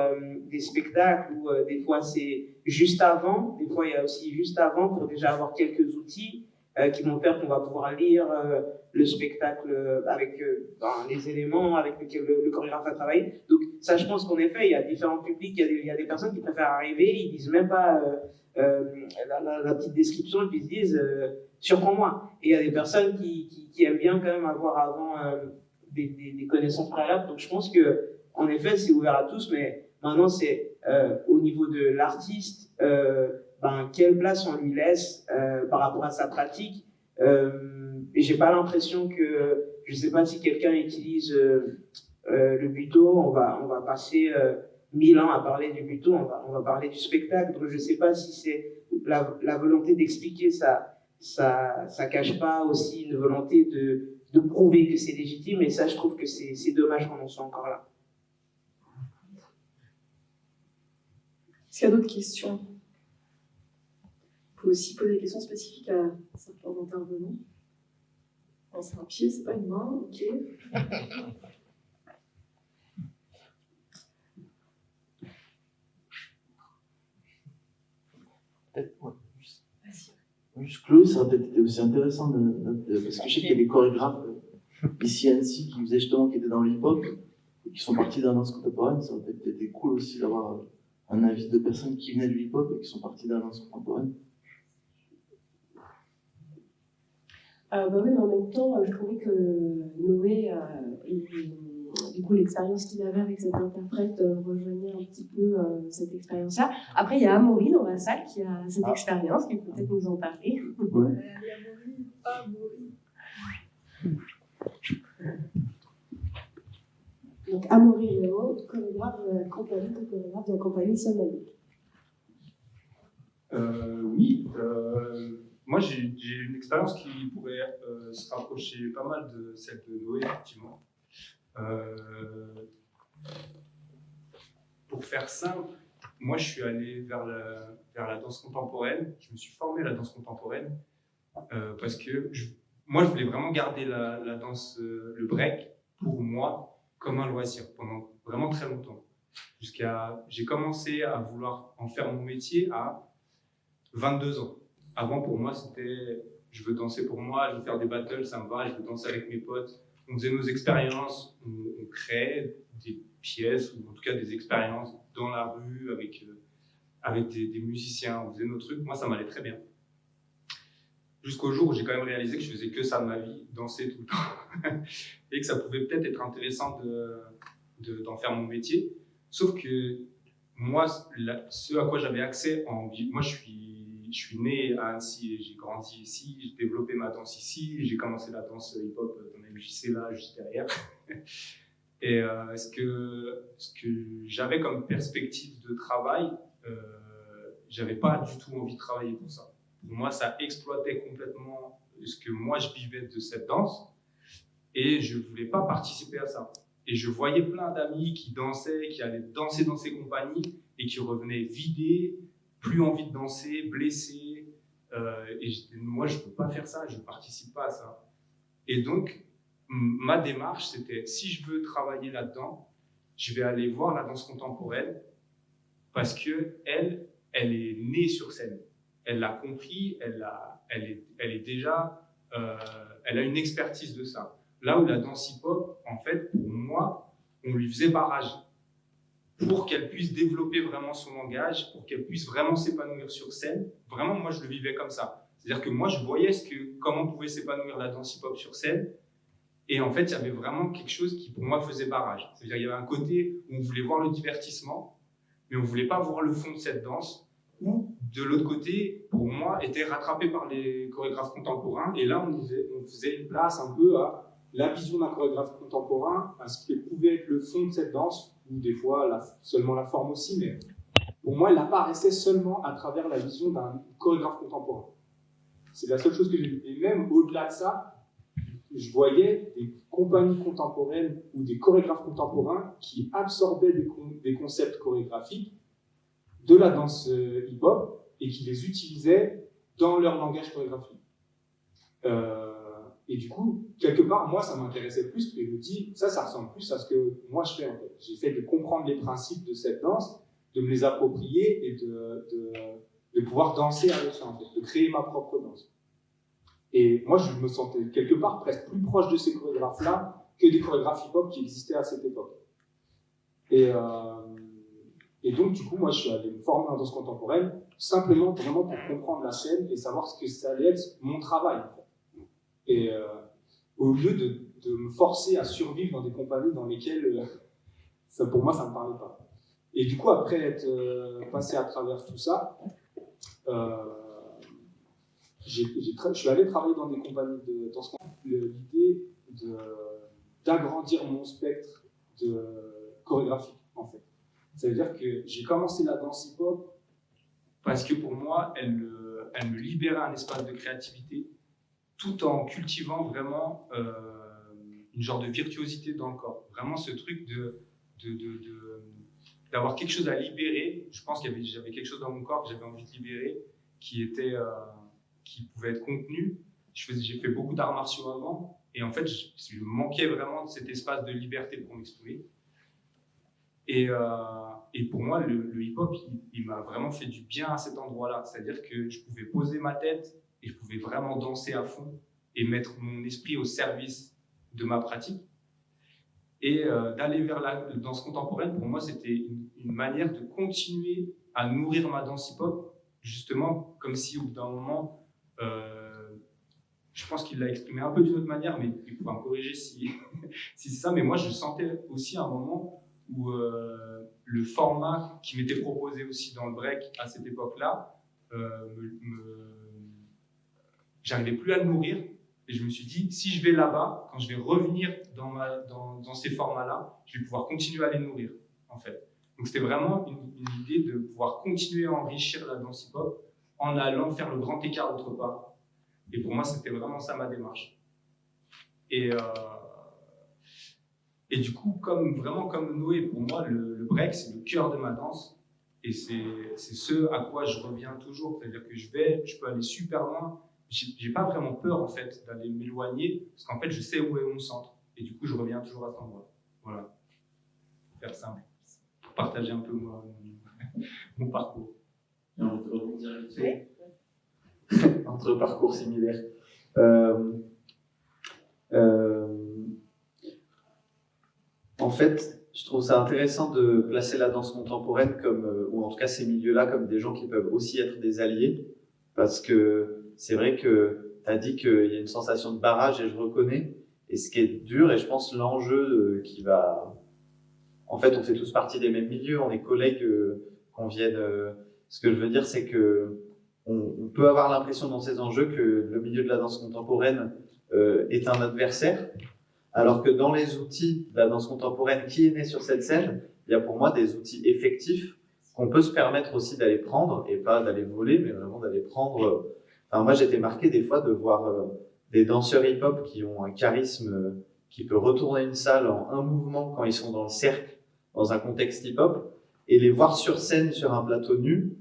des spectacles où des fois c'est juste avant, des fois il y a aussi juste avant pour déjà avoir quelques outils qui vont faire qu'on va pouvoir lire le spectacle avec les éléments avec lesquels le chorégraphe a travaillé. Donc ça, je pense qu'en effet, il y a différents publics, il y a des personnes qui préfèrent arriver, ils disent même pas la petite description, et puis ils se disent surprends-moi. Et il y a des personnes qui aiment bien quand même avoir avant des connaissances préalables. Donc je pense que en effet, c'est ouvert à tous, mais maintenant c'est au niveau de l'artiste. Quelle place on lui laisse par rapport à sa pratique. Et j'ai pas l'impression que, je sais pas si quelqu'un utilise le buto, on va passer 1000 ans à parler du buto, on va parler du spectacle. Donc je sais pas si c'est la volonté d'expliquer ça cache pas aussi une volonté de prouver que c'est légitime. Et ça, je trouve que c'est dommage qu'on en soit encore là. Est-ce qu'il y a d'autres questions? On peut aussi poser des questions spécifiques à certains intervenants. Non, c'est un pied, c'est pas une main, ok. Peut-être, ouais. Juste Chloé, ça aurait peut-être été aussi intéressant parce que je sais qu'il y a des chorégraphes ici à Annecy qui étaient dans le hip-hop et qui sont partis dans la danse contemporaine. Ça aurait peut-être été cool aussi d'avoir un avis de personnes qui venaient du hip-hop et qui sont partis dans la danse contemporaine. Oui, mais en même temps, je trouvais que Noé, du coup, l'expérience qu'il avait avec cet interprète rejoignait un petit peu cette expérience-là. Après, il y a Amaury dans la salle qui a cette expérience, qui peut peut-être nous en parler. Ouais. Donc, Amaury Léo, chorégraphe de la compagnie Somalique. Oui, moi j'ai une expérience qui pourrait se rapprocher pas mal de celle de Noé, effectivement. Pour faire simple, moi je suis allé vers la danse contemporaine, je me suis formé à la danse contemporaine parce que moi je voulais vraiment garder la danse, le break, pour moi comme un loisir pendant vraiment très longtemps. J'ai commencé à vouloir en faire mon métier à 22 ans. Avant, pour moi, c'était je veux danser pour moi, je veux faire des battles, ça me va, je veux danser avec mes potes. On faisait nos expériences, on créait des pièces ou en tout cas des expériences dans la rue avec des musiciens, on faisait nos trucs. Moi, ça m'allait très bien. Jusqu'au jour où j'ai quand même réalisé que je faisais que ça de ma vie, danser tout le temps, et que ça pouvait peut-être être intéressant d'en faire mon métier. Sauf que moi, ce à quoi j'avais accès moi je suis né à Annecy et j'ai grandi ici, j'ai développé ma danse ici, j'ai commencé la danse hip-hop dans la MJC là, juste derrière. Et ce que j'avais comme perspective de travail, j'avais pas du tout envie de travailler pour ça. Pour moi, ça exploitait complètement ce que moi je vivais de cette danse et je voulais pas participer à ça. Et je voyais plein d'amis qui dansaient, qui allaient danser dans ces compagnies et qui revenaient vidés, plus envie de danser, blessés. Et moi, je ne peux pas faire ça, je ne participe pas à ça. Et donc, ma démarche, c'était si je veux travailler là-dedans, je vais aller voir la danse contemporaine parce qu'elle est née sur scène. Elle l'a compris, elle est déjà, elle a une expertise de ça. Là où la danse hip-hop, en fait, pour moi, on lui faisait barrage pour qu'elle puisse développer vraiment son langage, pour qu'elle puisse vraiment s'épanouir sur scène. Vraiment, moi, je le vivais comme ça. C'est-à-dire que moi, je voyais comment pouvait s'épanouir la danse hip-hop sur scène. Et en fait, il y avait vraiment quelque chose qui, pour moi, faisait barrage. C'est-à-dire qu'il y avait un côté où on voulait voir le divertissement, mais on ne voulait pas voir le fond de cette danse, où de l'autre côté, pour moi, était rattrapé par les chorégraphes contemporains. Et là, on faisait une place un peu à la vision d'un chorégraphe contemporain, à ce qui pouvait être le fond de cette danse, ou des fois seulement la forme aussi, mais pour moi, elle apparaissait seulement à travers la vision d'un chorégraphe contemporain. C'est la seule chose que j'ai vue. Et même au-delà de ça, je voyais des compagnies contemporaines ou des chorégraphes contemporains qui absorbaient des concepts chorégraphiques de la danse hip-hop et qui les utilisaient dans leur langage chorégraphique. Et du coup, quelque part, moi, ça m'intéressait plus, parce que je me dis, ça ressemble plus à ce que moi je fais en fait. J'essaie de comprendre les principes de cette danse, de me les approprier et de pouvoir danser avec ça, en fait, de créer ma propre danse. Et moi, je me sentais quelque part presque plus proche de ces chorégraphes-là que des chorégraphes hip-hop qui existaient à cette époque. Et donc, du coup, moi, je suis allé me former en danse contemporaine, simplement vraiment pour comprendre la scène et savoir ce que ça allait être mon travail. En fait. Et au lieu de me forcer à survivre dans des compagnies dans lesquelles, pour moi, ça ne me parlait pas. Et du coup, après être passé à travers tout ça, je suis allé travailler dans des compagnies de danse contemporaine. L'idée d'agrandir mon spectre de chorégraphie, en fait. Ça veut dire que j'ai commencé la danse hip-hop parce que pour moi, elle me libérait un espace de créativité tout en cultivant vraiment une genre de virtuosité dans le corps. Vraiment ce truc d'avoir quelque chose à libérer. Je pense j'avais quelque chose dans mon corps que j'avais envie de libérer qui pouvait être contenu. J'ai fait beaucoup d'arts martiaux avant et en fait, je manquais vraiment de cet espace de liberté pour m'exprimer. Et pour moi, le hip-hop, il m'a vraiment fait du bien à cet endroit-là. C'est-à-dire que je pouvais poser ma tête et je pouvais vraiment danser à fond et mettre mon esprit au service de ma pratique. Et d'aller vers la danse contemporaine, pour moi, c'était une manière de continuer à nourrir ma danse hip-hop, justement, comme si au bout d'un moment, je pense qu'il l'a exprimé un peu d'une autre manière, mais il pourra me corriger si c'est ça. Mais moi, je sentais aussi un moment où le format qui m'était proposé aussi dans le break à cette époque-là, j'arrivais plus à le nourrir. Et je me suis dit, si je vais là-bas, quand je vais revenir dans ces formats-là, je vais pouvoir continuer à les nourrir, en fait. Donc c'était vraiment une idée de pouvoir continuer à enrichir la danse hip-hop en allant faire le grand écart autre part. Et pour moi, c'était vraiment ça ma démarche. Et du coup, comme Noé, pour moi, le break, c'est le cœur de ma danse. Et c'est ce à quoi je reviens toujours. C'est-à-dire que je peux aller super loin. J'ai pas vraiment peur, en fait, d'aller m'éloigner, parce qu'en fait, je sais où est mon centre. Et du coup, je reviens toujours à cet endroit. Voilà. Pour faire simple. Pour partager un peu mon parcours. Et on peut rebondir là-dessus. Entre parcours similaires. En fait, je trouve ça intéressant de placer la danse contemporaine comme, ou en tout cas ces milieux-là, comme des gens qui peuvent aussi être des alliés, parce que c'est vrai que tu as dit qu'il y a une sensation de barrage et je reconnais, et ce qui est dur, et je pense l'enjeu qui va... En fait, on fait tous partie des mêmes milieux, on est collègues qu'on vienne... Ce que je veux dire, c'est que on peut avoir l'impression dans ces enjeux que le milieu de la danse contemporaine est un adversaire, alors que dans les outils de la danse contemporaine qui est née sur cette scène, il y a pour moi des outils effectifs qu'on peut se permettre aussi d'aller prendre, et pas d'aller voler, mais vraiment d'aller prendre... Enfin, moi, j'étais marqué des fois de voir des danseurs hip-hop qui ont un charisme qui peut retourner une salle en un mouvement quand ils sont dans le cercle, dans un contexte hip-hop, et les voir sur scène sur un plateau nu,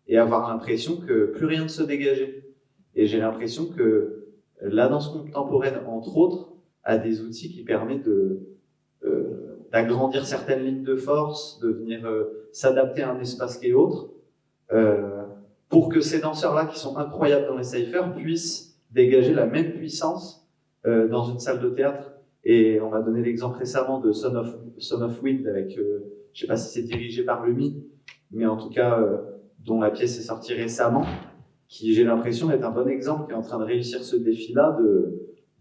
et avoir l'impression que plus rien ne se dégageait. Et j'ai l'impression que la danse contemporaine, entre autres, a des outils qui permettent d'agrandir certaines lignes de force, de venir s'adapter à un espace qui est autre, pour que ces danseurs-là, qui sont incroyables dans les cyphers, puissent dégager la même puissance dans une salle de théâtre. Et on m'a donné l'exemple récemment de Son of Wind, avec, je ne sais pas si c'est dirigé par Lumi, mais en tout cas, dont la pièce est sortie récemment, qui, j'ai l'impression, est un bon exemple, qui est en train de réussir ce défi-là,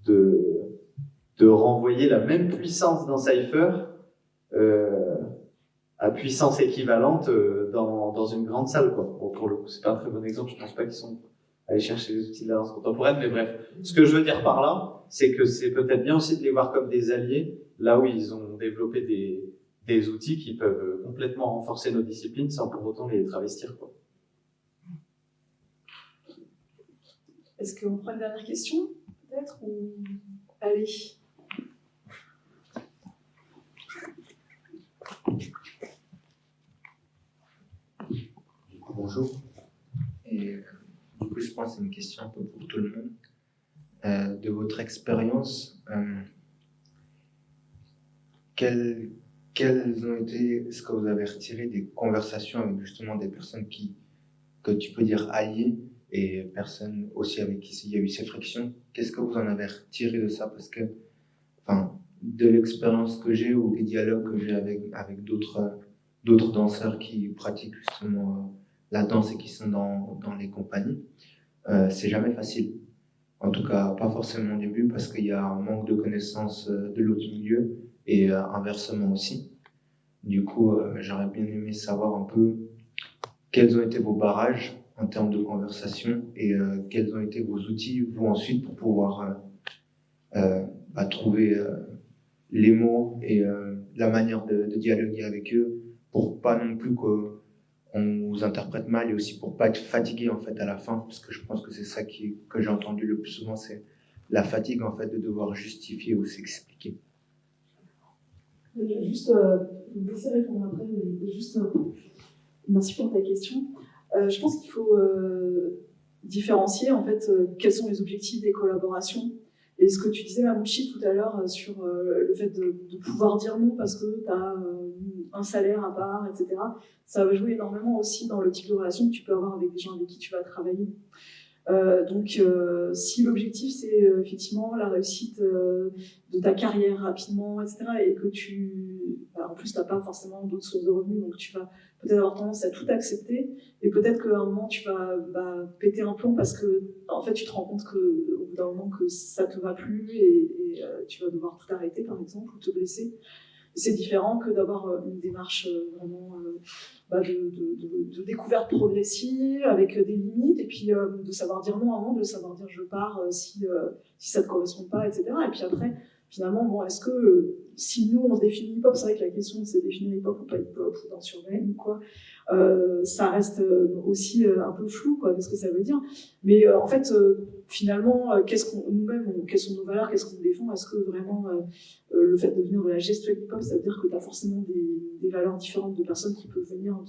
de renvoyer la même puissance d'un cypher à puissance équivalente dans une grande salle, quoi. Bon, pour le coup, c'est pas un très bon exemple. Je pense pas qu'ils sont allés chercher les outils de la danse contemporaine, mais bref. Ce que je veux dire par là, c'est que c'est peut-être bien aussi de les voir comme des alliés, là où ils ont développé des outils qui peuvent complètement renforcer nos disciplines sans pour autant les travestir, quoi. Est-ce qu'on prend une dernière question, peut-être, ou... Allez. Bonjour. Et du coup, je pense que c'est une question un peu pour tout le monde. De votre expérience, quelles ont été ce que vous avez retiré des conversations avec justement des personnes que tu peux dire alliées et personnes aussi avec qui il y a eu ces frictions? Qu'est-ce que vous en avez retiré de ça? Parce que, enfin, de l'expérience que j'ai ou des dialogues que j'ai avec d'autres danseurs qui pratiquent justement la danse et qui sont dans les compagnies, c'est jamais facile. En tout cas, pas forcément au début parce qu'il y a un manque de connaissances de l'autre milieu et inversement aussi. Du coup, j'aurais bien aimé savoir un peu quels ont été vos barrages en termes de conversation et quels ont été vos outils, vous ensuite, pour pouvoir trouver les mots et la manière de dialoguer avec eux pour pas non plus qu'on vous interprète mal et aussi pour pas être fatigué en fait à la fin, parce que je pense que c'est ça que j'ai entendu le plus souvent, c'est la fatigue en fait de devoir justifier ou s'expliquer. Je vais juste vous laisser répondre après, mais juste merci pour ta question. Je pense qu'il faut différencier en fait quels sont les objectifs des collaborations. Et ce que tu disais, Mamouchi, tout à l'heure, sur le fait de pouvoir dire non parce que tu as un salaire à part, etc., ça va jouer énormément aussi dans le type de relation que tu peux avoir avec des gens avec qui tu vas travailler. Donc, si l'objectif, c'est effectivement la réussite de ta carrière rapidement, etc., et que en plus, tu n'as pas forcément d'autres sources de revenus, donc tu vas peut-être avoir tendance à tout accepter, et peut-être qu'à un moment, tu vas péter un plomb parce que, en fait, tu te rends compte qu'au bout d'un moment, que ça te va plus, et tu vas devoir tout arrêter, par exemple, ou te blesser. C'est différent que d'avoir une démarche vraiment de découverte progressive, avec des limites, et puis de savoir dire non avant, de savoir dire je pars si ça ne te correspond pas, etc. Et puis après, finalement, bon, est-ce que si nous on se définit hip-hop, c'est vrai que la question c'est définir hip-hop ou pas hip-hop, ou danse urbaine ou quoi, ça reste aussi un peu flou, quoi, qu'est-ce que ça veut dire. Mais en fait, finalement, nous-mêmes, quelles sont nos valeurs, qu'est-ce qu'on défend? Est-ce que vraiment le fait de venir de la gestuelle hip-hop, ça veut dire que tu as forcément des valeurs différentes de personnes qui peuvent venir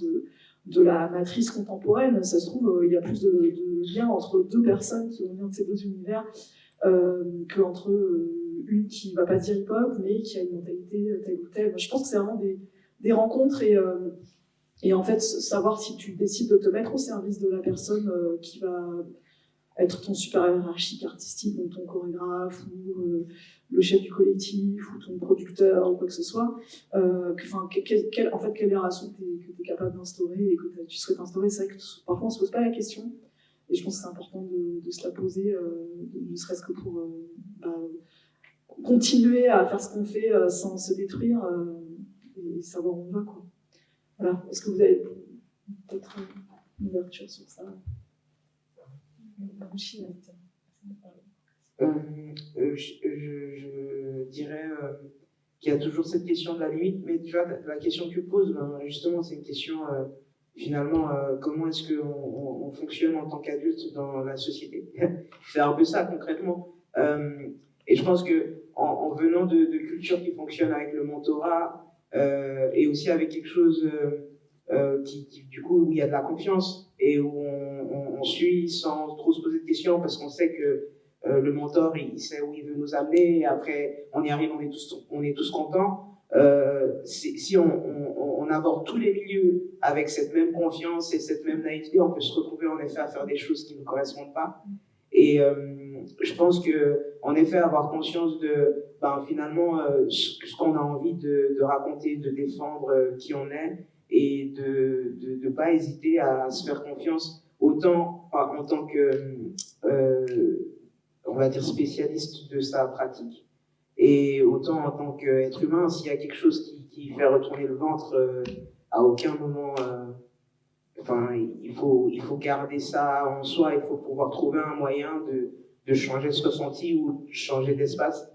de la matrice contemporaine? Ça se trouve, il y a plus de liens entre deux personnes qui vont venir de ces deux univers qu'entre une qui va pas se dire hip-hop, mais qui a une mentalité telle ou telle. Je pense que c'est vraiment des rencontres et en fait, savoir si tu décides de te mettre au service de la personne qui va être ton supérieur hiérarchique artistique, donc ton chorégraphe ou le chef du collectif ou ton producteur ou quoi que ce soit, quelle relation que tu es capable d'instaurer et que tu souhaites instaurer. C'est vrai que parfois on ne se pose pas la question et je pense que c'est important de se la poser, ne serait-ce que pour continuer à faire ce qu'on fait sans se détruire et savoir où on va, quoi. Voilà. Est-ce que vous avez peut-être une ouverture sur ça? Je dirais qu'il y a toujours cette question de la limite, mais tu vois, la question que tu poses, justement, c'est une question, finalement, comment est-ce qu'on fonctionne en tant qu'adulte dans la société? C'est un peu ça, concrètement. Et je pense qu'en venant de cultures qui fonctionnent avec le mentorat, et aussi avec quelque chose du coup, où il y a de la confiance et où on suit sans trop se poser de questions parce qu'on sait que le mentor, il sait où il veut nous amener et après, on y arrive, on est tous contents. Si on aborde tous les milieux avec cette même confiance et cette même naïveté, on peut se retrouver en effet à faire des choses qui ne correspondent pas. Et je pense que, en effet, avoir conscience de finalement ce qu'on a envie de raconter, de défendre qui on est, et de ne pas hésiter à se faire confiance, autant en tant que, on va dire, spécialiste de sa pratique, et autant en tant qu'être humain, s'il y a quelque chose qui fait retourner le ventre à aucun moment, enfin, il faut garder ça en soi, il faut pouvoir trouver un moyen de changer ce ressenti ou de changer d'espace.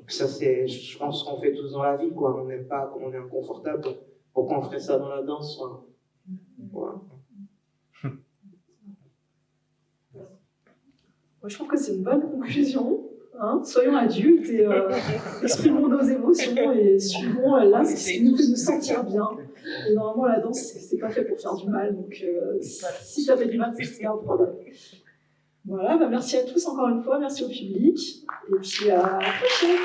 Ça, je pense qu'on fait tous dans la vie, quoi. On n'aime pas, on est inconfortable. Pourquoi on ferait ça dans la danse? Enfin, voilà. Moi, je trouve que c'est une bonne conclusion. Hein, soyons adultes et exprimons nos émotions et suivons là ce qui nous fait nous sentir bien. Et normalement, la danse, c'est pas fait pour faire du mal, donc si ça fait du mal, c'est que c'est un problème. Voilà, bah merci à tous encore une fois, merci au public, et puis à la prochaine.